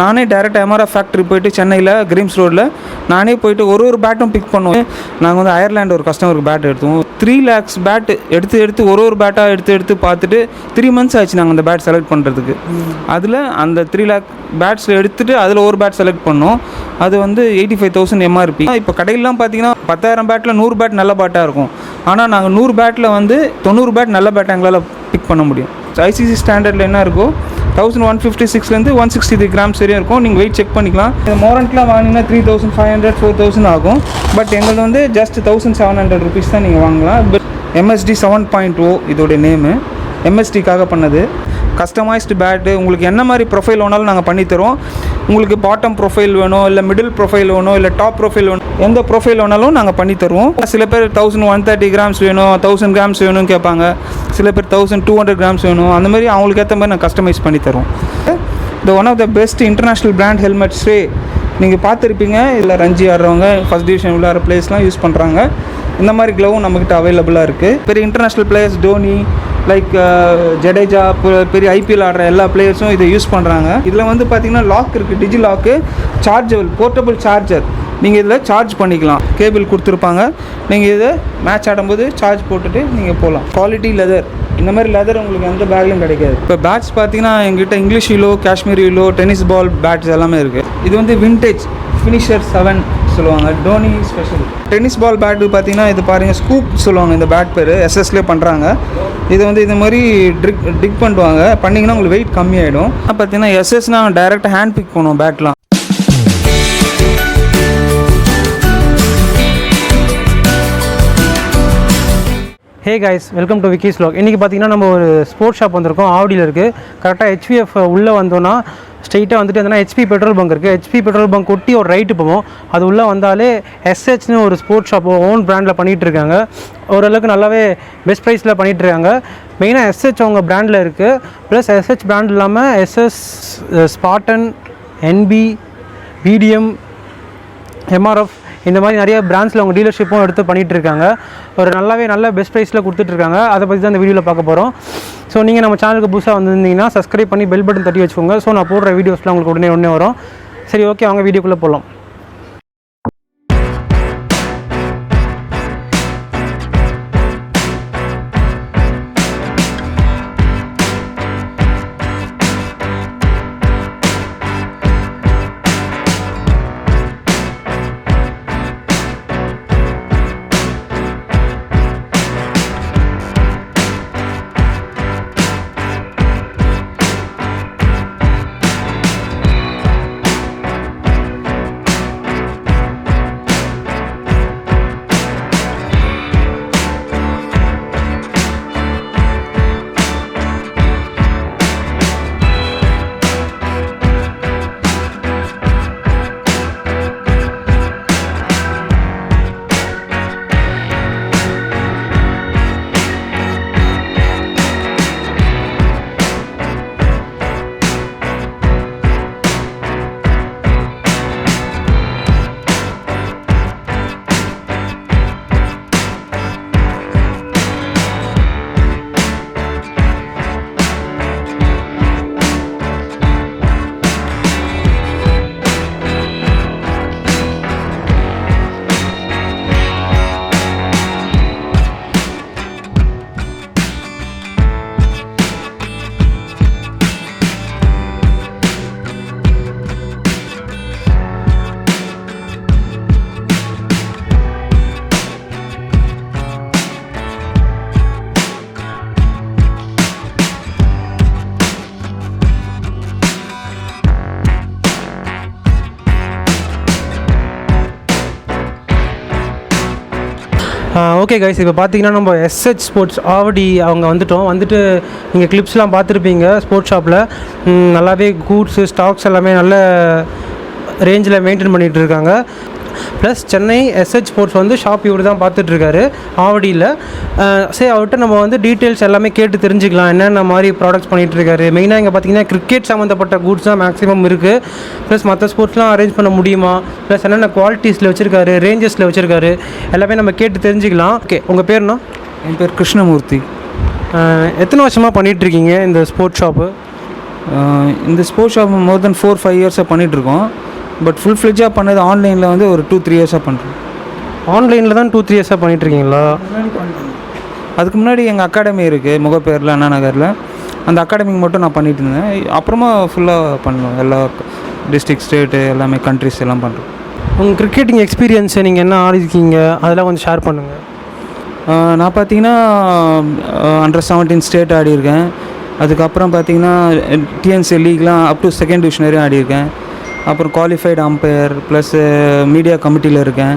நானே டேரெக்டாக MRF factory போய்ட்டு சென்னையில் கிரீம்ஸ் ரோடில் நானே போய்ட்டு ஒரு பேட்டும் பிக் பண்ணுவேன். நாங்கள் வந்து அயர்லாண்டு ஒரு கஸ்டமருக்கு பேட் எடுத்தோம். 3 lakhs பேட் எடுத்து ஒரு பேட்டாக எடுத்து பார்த்துட்டு 3 months ஆச்சு நாங்கள் அந்த பேட் செலக்ட் பண்ணுறதுக்கு. அதில் அந்த 3 lakh பேட்ஸில் எடுத்துகிட்டு அதில் ஒரு பேட் செலக்ட் பண்ணோம். அது வந்து 85,000 MRP. இப்போ கடையிலாம் பார்த்தீங்கன்னா 10,000 பேட்டில் 100 பேட் நல்ல பேட்டாக இருக்கும். ஆனால் நாங்கள் 100 பேட்டில் வந்து 90 பேட் நல்ல பேட்டை எங்களால் பிக் பண்ண முடியும். ICC ஸ்டாண்டர்டில் என்ன இருக்கோ 1156லேருந்து 163 grams வரையும் இருக்கும். நீங்கள் வெயிட் செக் பண்ணிக்கலாம். இந்த மோரண்ட்லாம் வாங்கினா 3,500 4,000 ஆகும். பட் எங்களுக்கு வந்து ஜஸ்ட் 1,700 rupees தான் நீங்கள் வாங்கலாம். பட் MSD 7.0 இதோடைய நேமு, MSDக்காக பண்ணது. கஸ்டமைஸ்டு பேட்டு உங்களுக்கு என்ன மாதிரி ப்ரொஃபைல் வேணாலும் நாங்கள் பண்ணித்தரோம். உங்களுக்கு பாட்டம் ப்ரொஃபைல் வேணும், இல்லை மிடில் ப்ரொஃபைல் வேணும், இல்லை டாப் ப்ரொஃபைல் வேணும், எந்த ப்ரொஃபைல் வேணாலும் நாங்கள் பண்ணித்தருவோம். சில பேர் 1130 grams வேணும், 1000 grams வேணும்னு கேட்பாங்க. சில பேர் 1200 grams வேணும். அந்த மாதிரி அவங்களுக்கு ஏற்ற மாதிரி நாங்கள் கஸ்டமைஸ் பண்ணித்தரோம். இந்த one of the best international brand helmet Shrey நீங்கள் பார்த்துருப்பீங்க. இதில் ரஞ்சி ஆடுறவங்க ஃபஸ்ட் டிவிஷன் விளையாடுற பிளேயர்ஸ்லாம் யூஸ் பண்ணுறாங்க. இந்த மாதிரி க்ளவும் நம்மக்கிட்ட அவைலபிளாக இருக்குது. பெரிய international players Dhoni, like Jadeja, பெரிய IPL ஆடுற எல்லா பிளேயர்ஸும் இதை யூஸ் பண்ணுறாங்க. இதில் வந்து பார்த்திங்கன்னா லாக் இருக்குது, டிஜி லாக்கு, சார்ஜபிள் போர்ட்டபிள் சார்ஜர். நீங்கள் இதில் சார்ஜ் பண்ணிக்கலாம். கேபிள் கொடுத்துருப்பாங்க. நீங்கள் இதை மேட்ச் ஆடும்போது சார்ஜ் போட்டுட்டு நீங்கள் போகலாம். குவாலிட்டி லெதர், இந்த மாதிரி லெதர் உங்களுக்கு எந்த பேக்லையும் கிடைக்காது. இப்போ பேட்ஸ் பார்த்தீங்கன்னா எங்ககிட்ட English willow, Kashmir willow, tennis ball bats எல்லாமே இருக்குது. இது வந்து விண்டேஜ் ஃபினிஷர் 7 சொல்லுவாங்க, Dhoni special. Tennis ball bat பார்த்தீங்கன்னா இது பாருங்கள், ஸ்கூப் சொல்லுவாங்க. இந்த பேட் பேர் SSலேயே பண்ணுறாங்க. இது வந்து இந்த மாதிரி டிக் பண்ணுவாங்க. பண்ணிங்கன்னா உங்களுக்கு வெயிட் கம்மியாகிடும். பார்த்தீங்கன்னா SSனால் டைரெக்டாக ஹேண்ட் பிக் பண்ணுவோம் பேட்லாம். Hey guys, welcome to Vicky's vlog. இன்றைக்கி பார்த்தீங்கன்னா நம்ம ஒரு ஸ்போர்ட்ஸ் ஷாப் வந்திருக்கோம். ஆவடியில் இருக்குது. கரெக்டாக HVF உள்ளே வந்தோன்னா ஸ்ட்ரெயிட்டாக வந்துட்டு எந்தனா HP பெட்ரோல் பங்க் இருக்குது. HP பெட்ரோல் பங்க் ஒட்டி ஒரு ரைட்டு போவோம். அது உள்ளே வந்தாலே SHன்னு ஒரு ஸ்போர்ட்ஸ் ஷாப் ஓன் பிராண்டில் பண்ணிகிட்ருக்காங்க. ஓரளவுக்கு நல்லாவே பெஸ்ட் ப்ரைஸில் பண்ணிகிட்ருக்காங்க. மெயினாக SH அவங்க பிராண்டில் இருக்குது. ப்ளஸ் SH பிராண்ட் இல்லாமல் SS, Spartan, NB, BDM, MRF இந்த மாதிரி நிறைய பிராண்ட்ஸில் அவங்க டீலர்ஷிப்பும் எடுத்து பண்ணிகிட்ருக்காங்க. ஒரு நல்ல பெஸ்ட் ப்ரைஸில் கொடுத்துட்ருக்காங்க. அதை பற்றி தான் இந்த வீடியோவில் பார்க்க போகிறோம். ஸோ நீங்கள் நம்ம சேனலுக்கு புதுசாக வந்திருந்தீங்கன்னா சப்ஸ்கிரைப் பண்ணி பெல் பட்டன் தட்டி வச்சுக்கோங்க. ஸோ நான் போடுற வீடியோஸ்லாம் உங்களுக்கு உடனே வரும். சரி, ஓகே, அவங்க வீடியோக்குள்ளே போகலாம். ஓகே கைஸ், இப்போ பார்த்தீங்கன்னா நம்ம SH ஸ்போர்ட்ஸ் ஆவடி அவங்க வந்துட்டு நீங்கள் கிளிப்ஸ்லாம் பார்த்துருப்பீங்க. ஸ்போர்ட்ஸ் ஷாப்பில் நல்லாவே கூட்ஸு ஸ்டாக்ஸ் எல்லாமே நல்ல ரேஞ்சில் மெயின்டைன் பண்ணிகிட்டு இருக்காங்க. ப்ளஸ் சென்னை SH ஸ்போர்ட்ஸ் வந்து ஷாப் இவர் தான் பார்த்துட்ருக்காரு ஆவடியில். சரி, அவர்கிட்ட நம்ம வந்து டீட்டெயில்ஸ் எல்லாமே கேட்டு தெரிஞ்சுக்கலாம், என்னென்ன மாதிரி ப்ராடக்ட்ஸ் பண்ணிகிட்ருக்காரு. மெயினாக இங்கே பார்த்தீங்கன்னா கிரிக்கெட் சம்மந்தப்பட்ட கூட்ஸ் தான் மேக்ஸிமம் இருக்குது. ப்ளஸ் மற்ற ஸ்போர்ட்ஸ்லாம் அரேஞ்ச் பண்ண முடியுமா, ப்ளஸ் என்னென்ன குவாலிட்டிஸில் வச்சுருக்காரு, ரேஞ்சஸில் வச்சுருக்காரு, எல்லாமே நம்ம கேட்டு தெரிஞ்சுக்கலாம். ஓகே, உங்கள் பேர்னா? என் பேர் கிருஷ்ணமூர்த்தி. எத்தனை வருஷமாக பண்ணிகிட்ருக்கீங்க இந்த ஸ்போர்ட்ஸ் ஷாப்பு? இந்த ஸ்போர்ட்ஸ் ஷாப் மோர் தென் 4-5 இயர்ஸாக பண்ணிகிட்ருக்கோம். பட் ஃபுல் ஃப்ளெட்ஜாக பண்ணது ஆன்லைனில் வந்து ஒரு 2-3 இயர்ஸாக பண்ணுறோம். ஆன்லைனில் தான் 2-3 இயர்ஸாக பண்ணிகிட்ருக்கீங்களா? அதுக்கு முன்னாடி எங்கள் அகாடமி இருக்குது முகப்பேரில், அண்ணா நகரில். அந்த அகாடமிக்கு மட்டும் நான் பண்ணிகிட்டு இருந்தேன். அப்புறமா ஃபுல்லாக பண்ணுவோம். எல்லா டிஸ்ட்ரிக்ட், ஸ்டேட்டு எல்லாமே, கண்ட்ரிஸ் எல்லாம் பண்ணுறோம். உங்கள் கிரிக்கெட்டிங் எக்ஸ்பீரியன்ஸை நீங்கள் என்ன ஆடிருக்கீங்க அதெல்லாம் கொஞ்சம் ஷேர் பண்ணுங்கள். நான் பார்த்தீங்கன்னா Under-17 ஸ்டேட் ஆடியிருக்கேன். அதுக்கப்புறம் பார்த்தீங்கன்னா டிஎன்சி லீக்லாம் அப் டு 2nd டிவிஷன் வரையும் ஆடியிருக்கேன். அப்புறம் குவாலிஃபைடு அம்பையர் ப்ளஸ் மீடியா கமிட்டியில் இருக்கேன்.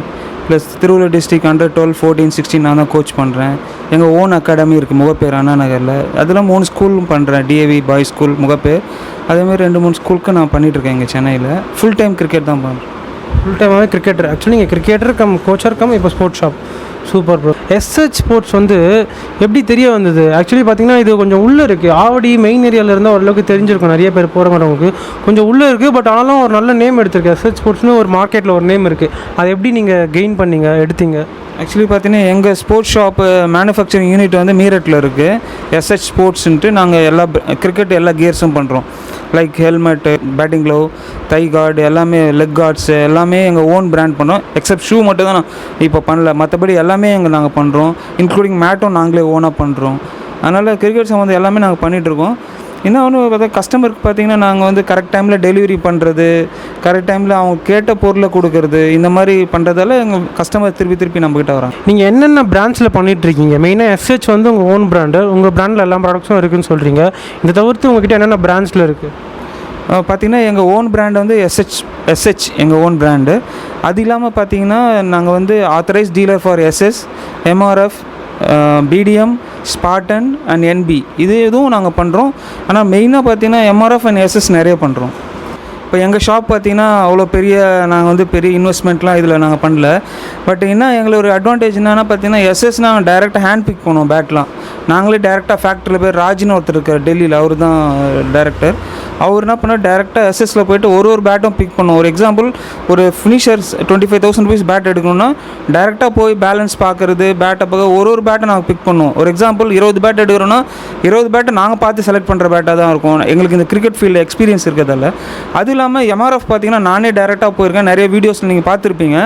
ப்ளஸ் திருவள்ளூர் டிஸ்ட்ரிக்ட் Under-12, 14, 16 நான் தான் கோச் பண்ணுறேன். எங்கள் ஓன் அகாடமி இருக்குது முகப்பேர், அண்ணா நகரில். அதெல்லாம் 3 ஸ்கூலும் பண்ணுறேன். டிஏவி பாய்ஸ் ஸ்கூல் முகப்பேர், அதேமாதிரி 2-3 ஸ்கூலுக்கு நான் பண்ணிகிட்ருக்கேன் இங்கே சென்னையில். ஃபுல் டைம் கிரிக்கெட் தான் பண்ணுறேன். ஃபுல் டைமாகவே கிரிக்கெட்டர். ஆக்சுவலி நீங்கள் கிரிக்கெட்டர் கம் கோச்சர் கம் இப்போ sports shop. Super bro. SH sports வந்து எப்படி தெரிய வந்தது? ஆக்சுவலி பார்த்தீங்கன்னா இது கொஞ்சம் உள்ளே இருக்குது. ஆவடி மெயின் ஏரியாவில் இருந்தால் ஓரளவுக்கு தெரிஞ்சிருக்கும் நிறைய பேர் போகிறவங்களுக்கு. கொஞ்சம் உள்ளே இருக்குது. பட் ஆனாலும் ஒரு நல்ல நேம் எடுத்திருக்கு. எஸ்ஹெச் ஸ்போர்ட்ஸ்னு ஒரு மார்க்கெட்டில் ஒரு நேம் இருக்குது. அதை எப்படி நீங்கள் கெயின் பண்ணீங்க, எடுத்தீங்க? ஆக்சுவலி பார்த்தீங்கன்னா எங்கள் ஸ்போர்ட்ஸ் ஷாப்பு மேனுஃபேக்சரிங் யூனிட் வந்து மீரட்டில் இருக்குது. எஸ்ஹெச் ஸ்போர்ட்ஸ்ன்ட்டு நாங்கள் எல்லா கிரிக்கெட் எல்லா கியர்ஸும் பண்ணுறோம். லைக் ஹெல்மெட்டு, பேட்டிங் க்ளவ், தை கார்டு எல்லாமே, லெக் கார்ட்ஸு எல்லாமே எங்கள் ஓன் பிராண்ட் பண்ணோம். எக்ஸப்ட் ஷூ மட்டும் தான் நான் இப்போ பண்ணல. மற்றபடி எல்லாமே நாங்கள் பண்ணுறோம். இன்க்ளூடிங் மேட்டும் நாங்களே ஓனாக பண்ணுறோம். அதனால் கிரிக்கெட் சம்மந்தம் எல்லாமே நாங்கள் பண்ணிகிட்ருக்கோம். இன்னொன்று பார்த்தா கஸ்டமருக்கு பார்த்திங்கன்னா நாங்கள் வந்து கரெக்ட் டைமில் டெலிவரி பண்ணுறது, கரெக்ட் டைமில் அவங்க கேட்ட பொருளை கொடுக்கறது, இந்த மாதிரி பண்ணுறதால எங்கள் கஸ்டமர் திருப்பி நம்மக்கிட்ட வராங்க. நீங்கள் என்னென்ன பிராண்ட்ஸில் பண்ணிகிட்ருக்கீங்க? மெயினாக எஸ்ஹெச் வந்து உங்கள் ஓன் பிராண்டு. உங்கள் பிராண்டில் எல்லா ப்ராடக்ட்ஸும் இருக்குதுன்னு சொல்கிறீங்க. இதை தவிர்த்து உங்கள்கிட்ட என்னென்ன பிராண்ட்ஸில் இருக்குது? பார்த்திங்கன்னா எங்கள் ஓன் பிராண்டு வந்து எஸ்ஹெச் எங்கள் ஓன் பிராண்டு. அது இல்லாமல் பார்த்திங்கன்னா நாங்கள் வந்து authorise dealer for SS, MRF, BDM, Spartan and NB இது எதுவும் நாங்கள் பண்ணுறோம். ஆனால் மெயினாக பார்த்தீங்கன்னா எம்ஆர்எஃப் அண்ட் எஸ்எஸ் நிறைய பண்ணுறோம். இப்போ எங்கள் ஷாப் பார்த்திங்கன்னா அவ்வளோ பெரிய நாங்கள் வந்து பெரிய இன்வெஸ்ட்மெண்ட்லாம் இதில் நாங்கள் பண்ணல. பட் என்ன எங்களுக்கு ஒரு அட்வான்டேஜ் என்னென்னா பார்த்தீங்கன்னா எஸ்எஸ் நாங்கள் டைரெக்டாக ஹேண்ட் பிக் பண்ணுவோம். பேட்லாம் நாங்களே டைரெக்டாக ஃபேக்ட்ரியில் போய் ராஜின்னு ஒருத்தர் இருக்கார் டெல்லியில், அவர் தான் டைரக்டர். அவர் என்ன பண்ணால் டைரெக்டாக எஸ்எஸில் போய்ட்டு ஒரு பேட்டும் பிக் பண்ணுவோம். ஒரு எக்ஸாம்பிள், ஒரு ஃபினிஷர்ஸ் 25,000 rupees பேட் எடுக்கணும்னா டைரெக்டாக போய் பேலன்ஸ் பார்க்குறது, பேட்டை பார்க்க ஒரு பேட்டை நாங்கள் பிக் பண்ணுவோம். ஒரு எக்ஸாம்பிள் 20 பேட் எடுக்கிறோன்னா 20 பேட்டை நாங்கள் பார்த்து செலக்ட் பண்ணுற பேட்டாக தான் இருக்கும். எங்களுக்கு இந்த கிரிக்கெட் ஃபீல்டு எக்ஸ்பீரியன்ஸ் இருக்கிறதால. அது இல்லாமல் எம்ஆர்எஃப் பார்த்திங்கன்னா நானே டைரெக்டாக போயிருக்கேன். நிறைய வீடியோஸில் நீங்கள் பார்த்துருப்பீங்க.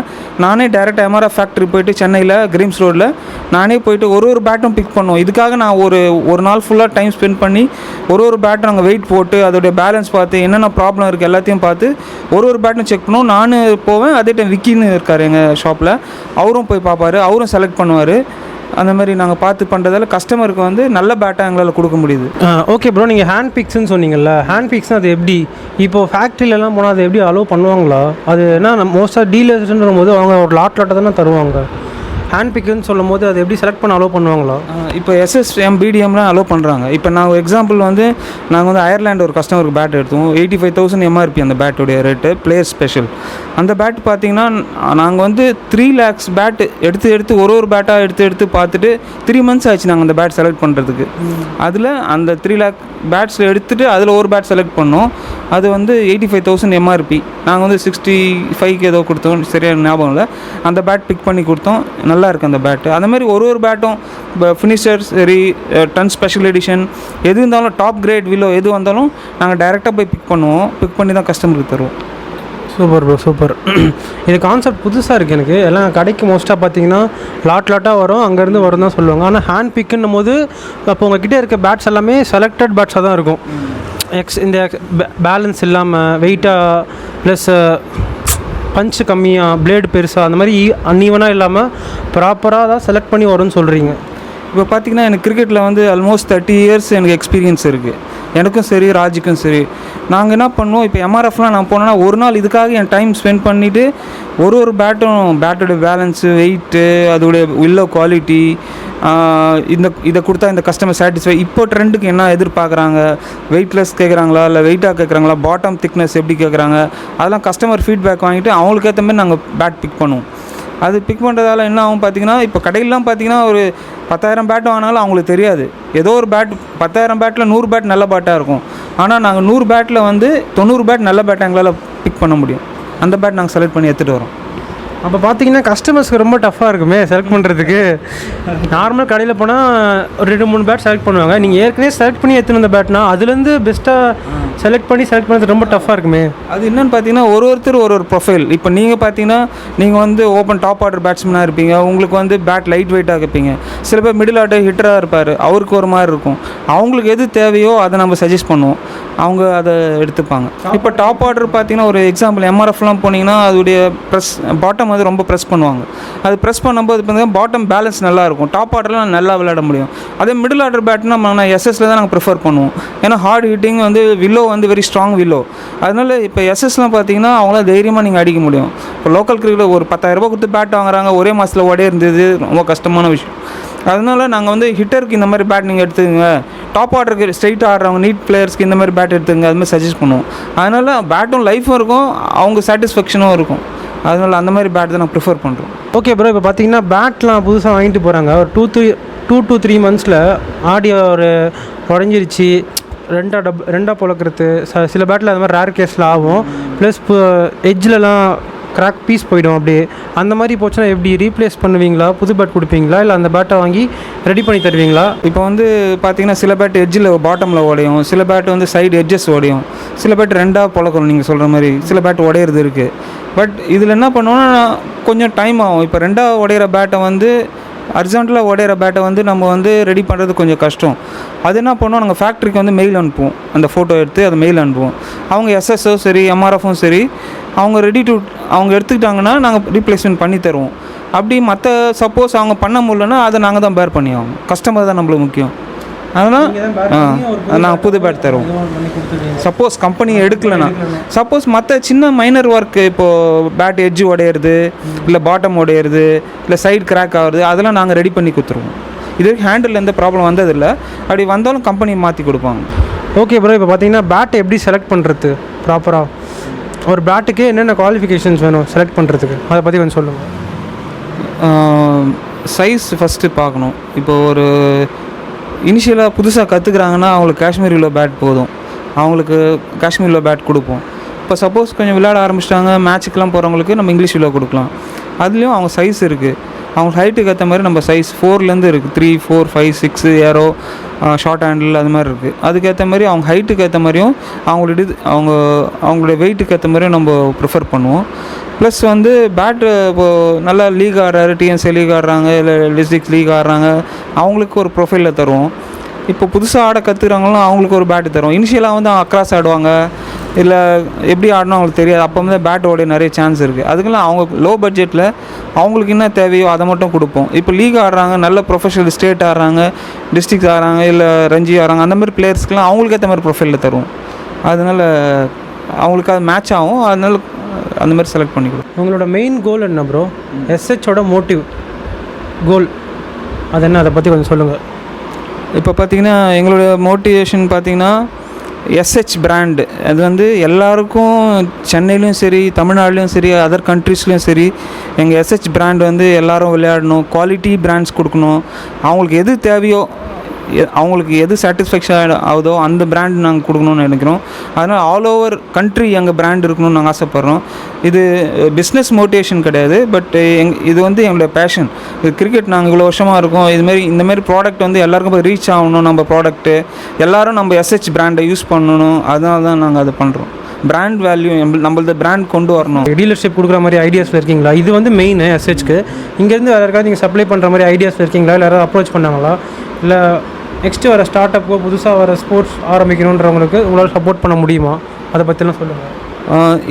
நானே டைரெக்டாக எம்ஆர்எஃப் ஃபேக்ட்ரி போய்ட்டு சென்னையில் கிரீம்ஸ் ரோடில் நானே போய்ட்டு ஒரு பேட்டும் பிக் பண்ணுவோம். இதுக்காக நான் ஒரு நாள் ஃபுல்லாக டைம் ஸ்பெண்ட் பண்ணி ஒரு பேட்டும் நாங்கள் வெயிட் போட்டு அதோடைய பேலன்ஸ் பார்த்து என்னென்ன ப்ராப்ளம் இருக்குது எல்லாத்தையும் பார்த்து ஒரு பேட்டும் செக் பண்ணுவோம். நானும் போவேன். அதே டைம் விக்கின்னு இருக்கார் எங்கள் ஷாப்பில், அவரும் போய் பார்ப்பார், அவரும் செலக்ட் பண்ணுவார். அந்த மாதிரி நாங்கள் பார்த்து பண்ணுறதால கஸ்டமருக்கு வந்து நல்ல பேட்டாக எங்களால் கொடுக்க முடியுது. ஓகே ப்ரோ, நீங்கள் ஹேண்ட் பிக்ஸ்ன்னு சொன்னீங்கல்ல, ஹேண்ட் பிக்ஸ்னால் அது எப்படி? இப்போது ஃபேக்ட்ரியிலலாம் போனால் அது எப்படி அலோவ் பண்ணுவாங்களா? அது என்ன மோஸ்ட்டாக டீலர்ஸ்ன்ற போது அவங்க ஒரு லாட்டாக தானே தருவாங்க. ஹேண்ட் பிக்குன்னு சொல்லும் போது அது எப்படி செலக்ட் பண்ண அலோவ் பண்ணுவாங்களா? இப்போ எஸ்எஸ்எம் பிடிஎம்லாம் அலோவ் பண்ணுறாங்க. இப்போ நான் ஒரு எக்ஸாம்பிள் வந்து நாங்கள் வந்து அயர்லாண்டு ஒரு கஸ்டமருக்கு பேட் எடுத்தோம். 85,000 எம்ஆர்பி அந்த பேட்டுடைய ரேட்டு, பிளேயர் ஸ்பெஷல். அந்த பேட் பார்த்திங்கன்னா நாங்கள் வந்து 3 lakhs பேட் எடுத்து ஒரு பேட்டாக எடுத்து பார்த்துட்டு 3 months ஆச்சு நாங்கள் அந்த பேட் செலக்ட் பண்ணுறதுக்கு. அதில் அந்த 3 lakh பேட்ஸில் எடுத்துகிட்டு அதில் ஒரு பேட் செலக்ட் பண்ணோம். அது வந்து 85,000 எம்ஆர்பி. நாங்கள் வந்து 65 ஏதோ கொடுத்தோம், சரியான ஞாபகம் இல்லை. அந்த பேட் பிக் பண்ணி கொடுத்தோம். நல்லா இருக்குது அந்த பேட்டு. அதேமாதிரி ஒரு பேட்டும் ஃபினிஷர்ஸ் சரி, டன் ஸ்பெஷல் எடிஷன் எது இருந்தாலும், டாப் கிரேட் வில்லோ எது வந்தாலும் நாங்கள் டைரெக்டாக போய் பிக் பண்ணுவோம். பிக் பண்ணி தான் கஸ்டமருக்கு தருவோம். Super bro, super. இது கான்செப்ட் புதுசாக இருக்குது எனக்கு. எல்லாம் கடைக்கு மோஸ்ட்டாக பார்த்தீங்கன்னா லாட்டாக வரும், அங்கேருந்து வரும் தான் சொல்லுவாங்க. ஆனால் ஹேண்ட் பிக்குன்னும் போது அப்போ உங்ககிட்ட இருக்க பேட்ஸ் எல்லாமே செலக்டட் பேட்ஸாக தான் இருக்கும். இந்த பேலன்ஸ் இல்லாமல் வெயிட்டாக ப்ளஸ் பஞ்சு கம்மியாக, பிளேடு பெருசாக, அந்த மாதிரி அன்ஈவனாக இல்லாமல் ப்ராப்பராக தான் செலக்ட் பண்ணி வரும்னு சொல்கிறீங்க. இப்போ பார்த்திங்கன்னா எனக்கு கிரிக்கெட்டில் வந்து ஆல்மோஸ்ட் 30 years எனக்கு எக்ஸ்பீரியன்ஸ் இருக்குது. எனக்கும் சரி, ராஜுக்கும் சரி. நாங்கள் என்ன பண்ணுவோம், இப்போ எம்ஆர்எஃப்லாம் நான் போனோன்னா ஒரு நாள் இதுக்காக என் டைம் ஸ்பெண்ட் பண்ணிவிட்டு ஒரு பேட்டோடைய பேலன்ஸு, வெயிட்டு, அதோடைய வில்லோ குவாலிட்டி, இதை கொடுத்தா இந்த கஸ்டமர் சாட்டிஸ்ஃபை, இப்போ ட்ரெண்டுக்கு என்ன எதிர்பார்க்குறாங்க, வெயிட்லெஸ் கேட்குறாங்களா இல்லை வெயிட்டாக கேட்குறாங்களா, பாட்டம் திக்னஸ் எப்படி கேட்குறாங்க, அதெல்லாம் கஸ்டமர் ஃபீட்பேக் வாங்கிட்டு அவங்களுக்கு ஏற்ற மாதிரி நாங்கள் பேட் பிக் பண்ணுவோம். அது பிக் பண்ணுறதால என்ன ஆகும் பார்த்திங்கன்னா, இப்போ கடையிலாம் பார்த்திங்கன்னா ஒரு 10,000 பேட் வாங்கினாலும் அவங்களுக்கு தெரியாது. ஏதோ ஒரு பேட் 10,000 பேட்டில் 100 பேட் நல்ல பேட்டாக இருக்கும். ஆனால் நாங்கள் 100 பேட்டில் வந்து 90 பேட் நல்ல பேட்டை எங்களால் பிக் பண்ண முடியும். அந்த பேட் நாங்கள் செலக்ட் பண்ணி எடுத்துகிட்டு வரோம். அப்போ பார்த்தீங்கன்னா கஸ்டமர்ஸ்க்கு ரொம்ப டஃப்பாக இருக்குமே செலக்ட் பண்ணுறதுக்கு. நார்மல் கடையில் போனால் ஒரு 2-3 பேட் செலக்ட் பண்ணுவாங்க. நீங்கள் ஏற்கனவே செலக்ட் பண்ணி எடுத்துன்னு வந்த பேட்னா அதுலேருந்து பெஸ்ட்டாக செலக்ட் பண்ணுறது ரொம்ப டஃப்பாக இருக்குமே. அது என்னென்னு பார்த்தீங்கன்னா ஒருத்தர் ஒரு ப்ரொஃபைல். இப்போ நீங்கள் பார்த்தீங்கன்னா நீங்கள் வந்து ஓப்பன் டாப் ஆர்டர் பேட்ஸ்மேனாக இருப்பீங்க, உங்களுக்கு வந்து பேட் லைட் வெயிட்டாக இருப்பீங்க. சில பேர் மிடில் ஆர்டர் ஹிட்டராக இருப்பார், அவருக்கு ஒரு மாதிரி இருக்கும். அவங்களுக்கு எது தேவையோ அதை நம்ம சஜஸ்ட் பண்ணுவோம், அவங்க அதை எடுத்துப்பாங்க. இப்போ டாப் ஆர்டர் பார்த்தீங்கன்னா ஒரு எக்ஸாம்பிள் எம்ஆர்எஃப்லாம் போனீங்கன்னா அதோடைய ப்ரெஸ் பாட்டம் வந்து ரொம்ப ப்ரெஸ் பண்ணுவாங்க. அது ப்ரெஸ் பண்ணும்போது பார்த்தீங்கன்னா பாட்டம் பேலன்ஸ் நல்லாயிருக்கும், டாப் ஆர்டர்லாம் நல்லா விளையாட முடியும். அதே மிடில் ஆர்டர் பேட்னா நம்ம எஸ்எஸ்ல தான் நாங்கள் ப்ரிஃபர் பண்ணுவோம். ஏன்னா ஹார்ட் ஹிட்டிங் வந்து வில்லோ வந்து வெரி ஸ்ட்ராங் வில்லோ. அதனால் இப்போ எஸ்எஸ்லாம் பார்த்தீங்கன்னா அவங்களாம் தைரியமாக நீங்கள் அடிக்க முடியும். இப்போ லோக்கல் கிரிக்கெட்டில் ஒரு 10,000 ரூபா கொடுத்து பேட் வாங்குறாங்க, ஒரே மாதத்தில் உடைய இருந்தது, ரொம்ப கஷ்டமான விஷயம். அதனால நாங்கள் வந்து ஹிட்டருக்கு இந்த மாதிரி பேட் நீங்கள் எடுத்துக்கங்க, டாப் ஆர்டருக்கு ஸ்ட்ரைட்டாக ஆடுறவங்க நீட் பிளேயர்ஸ்க்கு இந்த மாதிரி பேட் எடுத்துங்க, அதுமாதிரி சஜஸ்ட் பண்ணுவோம். அதனால் பேட்டும் லைஃபும் இருக்கும், அவங்க சாட்டிஸ்ஃபேக்ஷனும் இருக்கும். அதனால் அந்த மாதிரி பேட் தான் நான் ப்ரிஃபர் பண்ணுறோம். ஓகே ப்ரோ, இப்போ பார்த்தீங்கன்னா பேட்லாம் புதுசாக வாங்கிட்டு போகிறாங்க. ஒரு 2 to 3 மந்த்ஸில் ஆடியோ ஒரு உடஞ்சிருச்சு, ரெண்டாக பொழக்கிறது. சில பேட்டில் அது மாதிரி ரேர் கேஸில் ஆகும். ப்ளஸ் எட்ஜ்லலாம் கிராக் பீஸ் போயிடும். அப்படியே அந்த மாதிரி போச்சுன்னா எப்படி ரீப்ளேஸ் பண்ணுவீங்களா, புது பேட் கொடுப்பீங்களா, இல்லை அந்த பேட்டை வாங்கி ரெடி பண்ணி தருவீங்களா? இப்போ வந்து பார்த்தீங்கன்னா சில பேட் எட்ஜில் பாட்டமில் உடையும், சில பேட் வந்து சைடு எட்ஜஸ் உடையும், சில பேட் ரெண்டாக பொழக்கணும். நீங்கள் சொல்கிற மாதிரி சில பேட் உடையிறது இருக்குது. பட் இதில் என்ன பண்ணுவோன்னா கொஞ்சம் டைம் ஆகும். இப்போ ரெண்டாக உடையிற பேட்டை வந்து அர்ஜென்ட்டில் உடையிற பேட்டை வந்து நம்ம வந்து ரெடி பண்ணுறது கொஞ்சம் கஷ்டம். அது என்ன பண்ணுவோம், நாங்கள் ஃபேக்ட்ரிக்கு வந்து மெயில் அனுப்புவோம், அந்த ஃபோட்டோ எடுத்து அதை மெயில் அனுப்புவோம். அவங்க எஸ்எஸ்ஓ சரி எம்ஆர்எஃப்பும் சரி அவங்க அவங்க எடுத்துக்கிட்டாங்கன்னா நாங்கள் ரீப்ளேஸ்மெண்ட் பண்ணி தருவோம். அப்படி மற்ற சப்போஸ் அவங்க பண்ண முடியலன்னா அதை நாங்கள் தான் பேர் பண்ணி ஆகணும். கஸ்டமர் தான் நம்மளுக்கு முக்கியம். அதனால் நாங்கள் புது பேட் தருவோம். சப்போஸ் கம்பெனி எடுக்கலைன்னா, சப்போஸ் மற்ற சின்ன மைனர் ஒர்க்கு, இப்போது பேட் எட்ஜு உடையிறது, இல்லை பாட்டம் உடையிறது, இல்லை சைடு கிராக் ஆகுறது, அதெல்லாம் நாங்கள் ரெடி பண்ணி கொடுத்துருவோம். இது ஹேண்டில் எந்த ப்ராப்ளம் வந்ததில்லை. அப்படி வந்தாலும் கம்பெனி மாற்றி கொடுப்பாங்க. ஓகே ப்ரோ, இப்போ பார்த்தீங்கன்னா பேட்டை எப்படி செலக்ட் பண்ணுறது ப்ராப்பராக, ஒரு பேட்டுக்கு என்னென்ன குவாலிஃபிகேஷன்ஸ் வேணும் செலக்ட் பண்ணுறதுக்கு, அதை பற்றி கொஞ்சம் சொல்லுங்கள். சைஸ் ஃபஸ்ட்டு பார்க்கணும். இப்போது ஒரு இனிஷியலாக புதுசாக கற்றுக்குறாங்கன்னா அவங்களுக்கு காஷ்மீரில் பேட் போதும், அவங்களுக்கு காஷ்மீரில் பேட் கொடுப்போம். இப்போ சப்போஸ் கொஞ்சம் விளையாட ஆரம்பிச்சிட்டாங்க, மேட்ச்சுக்கெலாம் போகிறவங்களுக்கு நம்ம இங்கிலீஷ் வில்லோ கொடுக்கலாம். அதுலேயும் அவங்க சைஸ் இருக்குது, அவங்க ஹைட்டுக்கு ஏற்ற மாதிரி நம்ம சைஸ் 4லேருந்து இருக்குது, 3, 4, 5, 6 ஏரோ, ஷார்ட் ஹேண்டில் அது மாதிரி இருக்குது. அதுக்கேற்ற மாதிரி அவங்க ஹைட்டுக்கு ஏற்ற மாதிரியும் அவங்களுடைய வெயிட்டுக்கு ஏற்ற மாதிரியும் நம்ம ப்ரிஃபர் பண்ணுவோம். ப்ளஸ் வந்து பேட்டு இப்போது நல்லா லீக் ஆடுறாரு, டிஎன்சி லீக் ஆடுறாங்க, இல்லை டிஸ்ட்ரிக்ட் லீக் ஆடுறாங்க, அவங்களுக்கு ஒரு ப்ரொஃபைலில் தருவோம். இப்போ புதுசாக ஆட கற்றுக்குறாங்களும் அவங்களுக்கு ஒரு பேட்டு தருவோம். இனிஷியலாக வந்து அக்ராஸ் ஆடுவாங்க, இல்லை எப்படி ஆடணும் அவங்களுக்கு தெரியாது, அப்போ வந்து பேட்டோடைய நிறைய சான்ஸ் இருக்குது. அதுக்கெல்லாம் அவங்க லோ பட்ஜெட்டில் அவங்களுக்கு என்ன தேவையோ அதை மட்டும் கொடுப்போம். இப்போ லீக் ஆடுறாங்க, நல்ல ப்ரொஃபஷனல் ஸ்டேட் ஆடுறாங்க, டிஸ்ட்ரிக்ட் ஆடுறாங்க, இல்லை ரஞ்சி ஆடுறாங்க, அந்த மாதிரி பிளேயர்ஸ்க்கெலாம் அவங்களுக்கு ஏற்ற மாதிரி ப்ரொஃபைலில் தருவோம். அதனால் அவங்களுக்கு அது மேட்ச் ஆகும். அதனால அந்த மாதிரி செலக்ட் பண்ணி கொடுப்போம். உங்களோட மெயின் கோல் என்ன ப்ரோ? எஸ்ஹெச்சோட மோட்டிவ் கோல் அது என்ன, அதை பற்றி கொஞ்சம் சொல்லுங்கள். இப்போ பார்த்திங்கன்னா எங்களோட மோட்டிவேஷன் பார்த்திங்கன்னா எஸ்ஹெச் பிராண்டு. அது வந்து எல்லாருக்கும் சென்னையிலையும் சரி, தமிழ்நாடுலேயும் சரி, அதர் கண்ட்ரீஸ்லேயும் சரி, எங்கள் எஸ்ஹெச் பிராண்ட் வந்து எல்லோரும் விளையாடணும், குவாலிட்டி பிராண்ட்ஸ் கொடுக்கணும். அவங்களுக்கு எது தேவையோ, அவங்களுக்கு எது சாட்டிஸ்ஃபேக்ஷன் ஆகுதோ அந்த பிராண்ட் நாங்கள் கொடுக்கணும்னு நினைக்கிறோம். அதனால் ஆல் ஓவர் கண்ட்ரி எங்கள் பிராண்ட் இருக்கணும்னு நாங்கள் ஆசைப்பட்றோம். இது பிஸ்னஸ் மோட்டிவேஷன் கிடையாது, பட் இது வந்து எங்களுடைய பேஷன். இது கிரிக்கெட் நாங்கள் இவ்வளோ வருஷமாக இருக்கோம், இந்தமாரி ப்ராடக்ட் வந்து எல்லாருக்கும் போய் ரீச் ஆகணும். நம்ம ப்ராடக்ட்டு எல்லோரும் நம்ம எஸ்ஹெச் பிராண்டை யூஸ் பண்ணணும். அதனால தான் நாங்கள் அதை பண்ணுறோம். பிராண்ட் வேல்யூ நம்மளது பிராண்ட் கொண்டு வரணும். டீலர்ஷிப் கொடுக்குற மாதிரி ஐடியாஸில் இருக்கீங்களா? இது வந்து மெயின் எஸ்ஹெச்க்கு. இங்கேருந்து வேறு யாருக்காவது நீங்கள் சப்ளை பண்ணுற மாதிரி ஐடியாஸில் இருக்கீங்களா, இல்லை யாராவது அப்ரோச் பண்ணாங்களா, இல்லை நெக்ஸ்ட்டு வர ஸ்டார்ட் அப்புக்கோ புதுசாக வர ஸ்போர்ட்ஸ் ஆரம்பிக்கணுன்றவங்களுக்கு உங்களால் சப்போர்ட் பண்ண முடியுமா, அதை பற்றிலாம் சொல்லுங்கள்.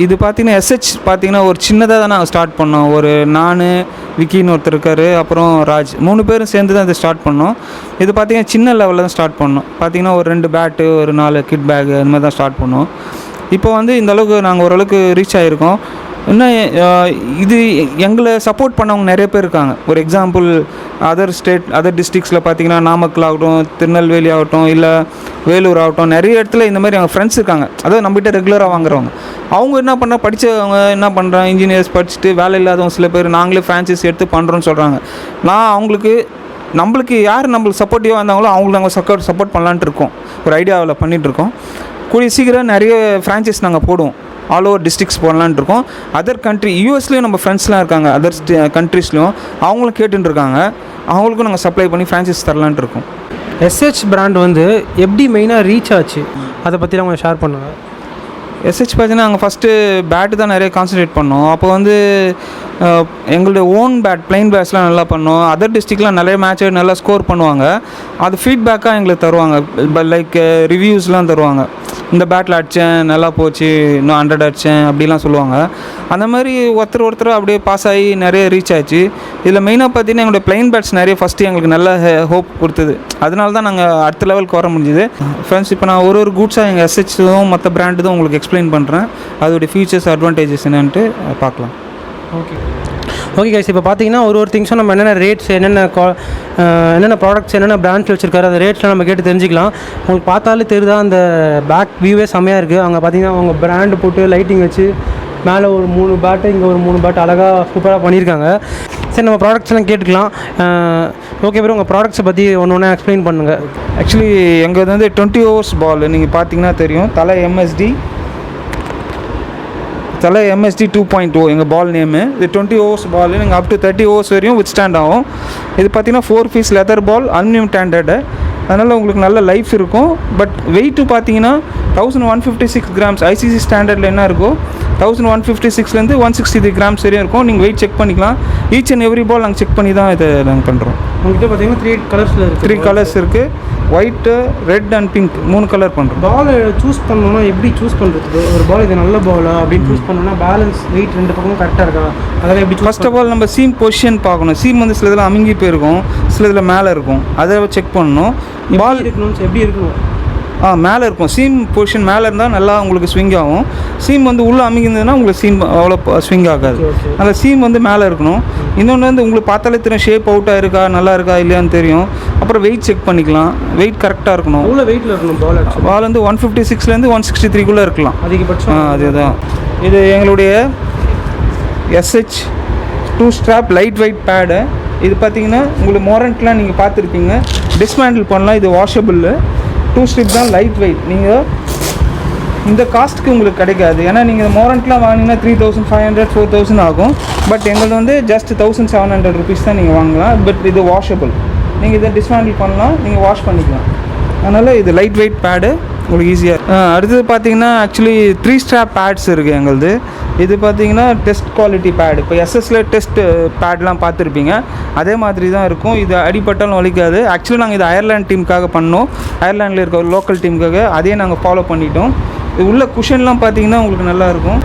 இது பார்த்திங்கன்னா எஸ்ஹெச் பார்த்திங்கன்னா ஒரு சின்னதாக தான் நாங்கள் ஸ்டார்ட் பண்ணோம். ஒரு நான், விக்கின்னு ஒருத்தர் இருக்கார், அப்புறம் ராஜ், 3 பேரும் சேர்ந்து தான் இதை ஸ்டார்ட் பண்ணோம். இது பார்த்திங்கன்னா சின்ன லெவலில் தான் ஸ்டார்ட் பண்ணோம். பார்த்திங்கன்னா ஒரு 2 பேட்டு, ஒரு 4 கிட் பேகு, அது மாதிரி தான் ஸ்டார்ட் பண்ணோம். இப்போ வந்து இந்த அளவுக்கு நாங்கள் ஓரளவுக்கு ரீச் ஆகிருக்கோம். இன்னும் இது எங்களை சப்போர்ட் பண்ணவங்க நிறைய பேர் இருக்காங்க. ஒரு எக்ஸாம்பிள் அதர் டிஸ்ட்ரிக்ஸில் பார்த்திங்கன்னா நாமக்கல் ஆகட்டும், திருநெல்வேலி ஆகட்டும், இல்லை வேலூர் ஆகட்டும், நிறைய இடத்துல இந்த மாதிரி எங்கள் ஃப்ரெண்ட்ஸ் இருக்காங்க. அதாவது நம்மகிட்ட ரெகுலராக வாங்குறவங்க. அவங்க என்ன பண்ணுறாங்க, படித்தவங்க என்ன பண்ணுறாங்க, இன்ஜினியர்ஸ் படிச்சுட்டு வேலை இல்லாதவங்க சில பேர் நாங்களே ஃப்ரான்ச்சைஸ் எடுத்து பண்ணுறோன்னு சொல்கிறாங்க. நான் நம்மளுக்கு யார் நம்மளுக்கு சப்போர்ட்டிவாக இருந்தாங்களோ அவங்களுக்கு நாங்கள் சப்போர்ட் பண்ணலான்ட்டு இருக்கோம். ஒரு ஐடியாவில் பண்ணிகிட்ருக்கோம். கூடிய சீக்கிரம் நிறைய ஃப்ரான்ச்சைஸ் நாங்கள் போடுவோம். ஆல் ஓவர் டிஸ்ட்ரிக்ஸ் போடலான்னு இருக்கோம். அதர் கண்ட்ரி யூஎஸ்லேயும் நம்ம ஃப்ரெண்ட்ஸ்லாம் இருக்காங்க, அதர் கண்ட்ரீஸ்லையும் அவங்களும் கேட்டுட்டு இருக்காங்க. அவங்களுக்கும் நாங்கள் சப்ளை பண்ணி ஃப்ரான்ச்சைஸ் தரலான்ட்டு இருக்கோம். எஸ்ஹெச் பிராண்ட் வந்து எப்படி மெயினாக ரீச் ஆச்சு, அதை பற்றிலாம் கொஞ்சம் ஷேர் பண்ணுங்கள். எஸ்ஹெச் பார்த்தீங்கன்னா நாங்கள் ஃபஸ்ட்டு பேட்டு தான் நிறைய கான்சன்ட்ரேட் பண்ணோம். அப்போ வந்து எங்களுடைய ஓன் பேட் பிளைன் பேட்ஸ்லாம் நல்லா பண்ணோம். அதர் டிஸ்ட்ரிக்ட்லாம் நிறைய மேட்ச் நல்லா ஸ்கோர் பண்ணுவாங்க. அது ஃபீட்பேக்காக எங்களுக்கு தருவாங்க, லைக் ரிவ்யூஸ்லாம் தருவாங்க. இந்த பேட்டில் அடித்தேன், நல்லா போச்சு, இன்னும் 100 அடித்தேன் அப்படிலாம் சொல்லுவாங்க. அந்த மாதிரி ஒருத்தர் அப்படியே பாஸ் ஆகி நிறைய ரீச் ஆச்சு. இதில் மெயினாக பார்த்தீங்கன்னா எங்களுடைய பிளைன் பேட்ஸ் நிறைய ஃபஸ்ட்டு எங்களுக்கு நல்ல ஹோப் கொடுத்தது. அதனால தான் நாங்கள் அடுத்த லெவலுக்கு வர முடிஞ்சுது. ஃப்ரெண்ட்ஸ், இப்போ நான் ஒரு கூட்ஸாக எங்கள் எஸ்ஹெச்சும் மற்ற பிராண்டு தான் உங்களுக்கு எக்ஸ்பிளைன் பண்ணுறேன். அதோடைய ஃபீச்சர்ஸ் அட்வான்டேஜஸ் என்னன்ட்டு பார்க்கலாம். ஓகே கைஸ், இப்போ பார்த்தீங்கன்னா ஒரு திங்ஸும் நம்ம என்னென்ன ரேட்ஸ், என்னென்ன ப்ராடக்ட்ஸ், என்னென்ன பிராண்ட்ஸ் வச்சுருக்காரு, அந்த ரேட்ஸ்லாம் நம்ம கேட்டு தெரிஞ்சிக்கலாம். உங்களுக்கு பார்த்தாலே தெரியுதா, அந்த பேக் வியூவே செம்மையாக இருக்குது. அங்கே பார்த்தீங்கன்னா அவங்க பிராண்டு போட்டு லைட்டிங் வச்சு மேலே ஒரு 3 பேட்டு, இங்கே ஒரு 3 பேட்டு அழகாக சூப்பராக பண்ணியிருக்காங்க. சரி, நம்ம ப்ராடக்ட்ஸ்லாம் கேட்டுக்கலாம். ஓகே ப்ரோ, உங்கள் ப்ராடக்ட்ஸை பற்றி ஒன்று எக்ஸ்பிளைன் பண்ணுங்கள். ஆக்சுவலி எங்கள் வந்து 20 ஓவர்ஸ் பால் நீங்கள் பார்த்தீங்கன்னா தெரியும். தலை MSD 2.0 எங்கள் பால் நேமு. இது 20 ஓவர்ஸ் பால். நீங்கள் அப் டு 30 ஓவர்ஸ் வரையும் வித் ஸ்டாண்ட் ஆகும். இது பார்த்தீங்கன்னா 4 piece leather ball, aluminium standard. அதனால் உங்களுக்கு நல்ல லைஃப் இருக்கும். பட் வெயிட்டு பார்த்தீங்கன்னா 1156 கிராம்ஸ். ஐசிசி ஸ்டாண்டர்டில் என்ன இருக்கோ 1156லேருந்து 163 கிராம்ஸ் வரையும் இருக்கும். நீங்கள் வெயிட் செக் பண்ணிக்கலாம். ஈச் அண்ட் எவ்ரி பால் நாங்கள் செக் பண்ணி தான் இதை நாங்கள் பண்ணுறோம். உங்கள்கிட்ட பார்த்தீங்கன்னா 3 கலர்ஸ் இருக்குது. White, red and pink 3 colour பண்ணுறோம். பால் சூஸ் பண்ணணும்னா எப்படி சூஸ் பண்ணுறது? ஒரு பால் இது நல்ல பாலா அப்படின்னு சூஸ் பண்ணணும்னா பேலன்ஸ் வெயிட் 2 பக்கமும் கரெக்டாக இருக்கா, அதெல்லாம் எப்படி? ஃபர்ஸ்ட் ஆஃப் ஆல் நம்ம சீம் பொசிஷன் பார்க்கணும். சீம் வந்து சில இதில் அமுங்கி போயிருக்கும், சில இதில் மேலே இருக்கும். அதை செக் பண்ணணும். பால் இருக்கணும் எப்படி இருக்கணும்? மேலே இருக்கும். சீம் பொசிஷன் மேலே இருந்தால் நல்லா உங்களுக்கு ஸ்விங் ஆகும். சீம் வந்து உள்ளே அமைங்கிருந்ததுன்னா உங்களுக்கு சீம் அவ்வளோ ஸ்விங் ஆகாது. அந்த சீம் வந்து மேலே இருக்கணும். இன்னொன்று வந்து உங்களுக்கு பார்த்தாலே தெரியும் ஷேப் அவுட்டாக இருக்கா, நல்லா இருக்கா இல்லையான்னு தெரியும். அப்புறம் வெயிட் செக் பண்ணிக்கலாம். வெயிட் கரெக்டாக இருக்கணும். அவ்வளோ வெயிட்டில் இருக்கணும் பால் வந்து 156லேருந்து 163 இருக்கலாம் அதிகபட்சம். அதுதான். இது எங்களுடைய SH 2 strap light weight pad. இது பார்த்தீங்கன்னா உங்களுக்கு மோரண்ட்லாம் நீங்கள் பார்த்துருப்பீங்க. டிஸ்மேண்டில் பண்ணலாம். இது வாஷபிள் 2 ஸ்ட்ரிப் தான், லைட் வெயிட். நீங்கள் இந்த காஸ்ட்டுக்கு உங்களுக்கு கிடைக்காது. ஏன்னா நீங்கள் மோரண்ட்லாம் வாங்கினீங்கன்னா 3500 4000 ஆகும். பட் எங்களுக்கு வந்து ஜஸ்ட் 1700 ருபீஸ் தான் நீங்கள் வாங்கலாம். பட் இது வாஷபிள். நீங்கள் இதை டிஸ்மேண்டில் பண்ணலாம், நீங்கள் வாஷ் பண்ணிக்கலாம். அதனால் இது லைட் வெயிட் பேடு உங்களுக்கு ஈஸியாக. அடுத்தது பார்த்தீங்கன்னா ஆக்சுவலி 3 ஸ்ட்ராப் பேட்ஸ் இருக்குது எங்களுது. இது பார்த்தீங்கன்னா டெஸ்ட் குவாலிட்டி பேடு. இப்போ எஸ்எஸ்ல டெஸ்ட் பேட்லாம் பார்த்துருப்பீங்க, அதே மாதிரி தான் இருக்கும். இது அடிப்பட்டாலும் வலிக்காது. ஆக்சுவலி நாங்கள் இது அயர்லாண்ட் டீமுக்காக பண்ணோம். அயர்லாண்டில் இருக்க ஒரு லோக்கல் டீமுக்காக அதே நாங்கள் ஃபாலோ பண்ணிட்டோம். இது உள்ள குஷன்லாம் பார்த்தீங்கன்னா உங்களுக்கு நல்லாயிருக்கும்.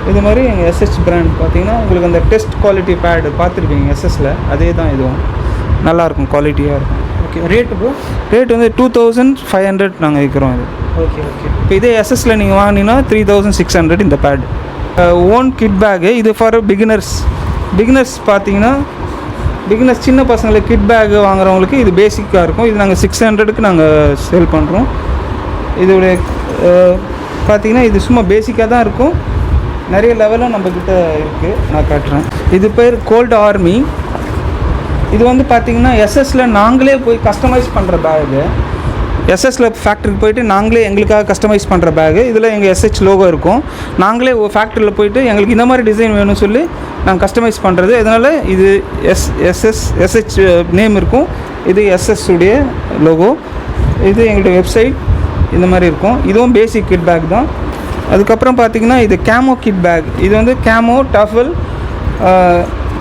இது மாதிரி எங்கள் எஸ்எஸ் பிராண்ட் பார்த்தீங்கன்னா உங்களுக்கு அந்த டெஸ்ட் குவாலிட்டி பேடு பார்த்துருப்பீங்க எஸ்எஸ்ல, அதே தான் இதுவும் நல்லாயிருக்கும், குவாலிட்டியாக இருக்கும். ஓகே, ரேட் வந்து 2500 நாங்கள் விற்கிறோம். இது ஓகே. இப்போ இதே எஸ்எஸ்ல நீங்கள் வாங்கினீங்கன்னா 3600 இந்த பேடு. One kit bag. இது ஃபார் பிகினர்ஸ் பார்த்தீங்கன்னா சின்ன பசங்களுக்கு கிட் பேக்கு வாங்குறவங்களுக்கு இது பேசிக்காக இருக்கும். இது நாங்கள் 600க்கு நாங்கள் சேல் பண்ணுறோம். இதோடைய பார்த்தீங்கன்னா இது சும்மா பேசிக்காக தான் இருக்கும். நிறைய லெவலும் நம்மக்கிட்ட இருக்குது, நான் காட்டுறேன். இது பேர் கோல்டு ஆர்மி. இது வந்து பார்த்திங்கன்னா எஸ்எஸ்ல நாங்களே போய் கஸ்டமைஸ் பண்ணுற பேகு. எஸ்எஸ்ல ஃபேக்ட்ரிக்கு போய்ட்டு நாங்களே எங்களுக்காக கஸ்டமைஸ் பண்ணுற பேகு. இதில் எங்கள் எஸ்ஹெச் லோகோ இருக்கும். நாங்களே ஃபேக்ட்ரியில் போய்ட்டு எங்களுக்கு இந்த மாதிரி டிசைன் வேணும்னு சொல்லி நாங்கள் கஸ்டமைஸ் பண்ணுறது. இதனால் இது எஸ்ஹெச் நேம் இருக்கும். இது எஸ்எஸ் உடைய லோகோ. இது எங்களுடைய வெப்சைட் இந்த மாதிரி இருக்கும். இதுவும் பேசிக் கிட் பேக் தான். அதுக்கப்புறம் பார்த்திங்கன்னா இது கேமோ கிட் பேக். இது வந்து camo duffel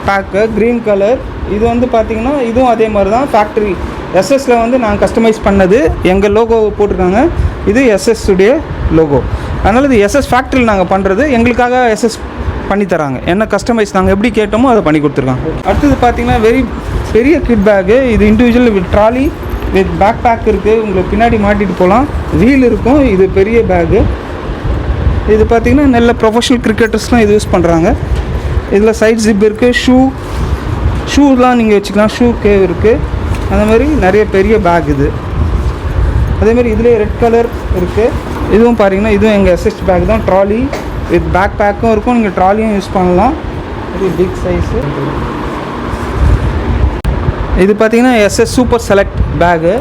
bag, green colour. இது வந்து பார்த்திங்கன்னா இதுவும் அதே மாதிரி தான். ஃபேக்ட்ரி எஸ்எஸ்ல வந்து நாங்கள் கஸ்டமைஸ் பண்ணது, எங்கள் லோகோ போட்டிருக்காங்க. இது எஸ்எஸ் உடைய லோகோ. அதனால் இது எஸ்எஸ் ஃபேக்ட்ரியில் நாங்கள் பண்ணுறது. எங்களுக்காக எஸ்எஸ் பண்ணித்தராங்க. என்ன கஸ்டமைஸ் நாங்கள் எப்படி கேட்டோமோ அதை பண்ணி கொடுத்துருக்காங்க. அடுத்தது பார்த்திங்கன்னா பெரிய கிட் பேக்கு. இது individual with trolley with backpack இருக்குது. உங்களுக்கு பின்னாடி மாட்டிட்டு போகலாம். வீல் இருக்கும். இது பெரிய பேக்கு. இது பார்த்திங்கன்னா நல்ல ப்ரொஃபஷனல் கிரிக்கெட்டர்ஸ்லாம் இது யூஸ் பண்ணுறாங்க. இதில் சைட் ஜிப் இருக்குது. ஷூலாம் நீங்கள் வச்சுக்கலாம். ஷூ கேவ் இருக்குது. அந்த மாதிரி நிறைய பெரிய பேக் இது. அதேமாதிரி இதுலேயே ரெட் கலர் இருக்குது. இதுவும் பாருங்கன்னா இதுவும் எங்கள் எஸ்எஸ் பேக் தான். ட்ராலி வித் பேக் பேக்கும் இருக்கும். நீங்கள் ட்ராலியும் யூஸ் பண்ணலாம். இது பிக் சைஸு. இது பார்த்தீங்கன்னா எஸ்எஸ் சூப்பர் செலக்ட் பேகு.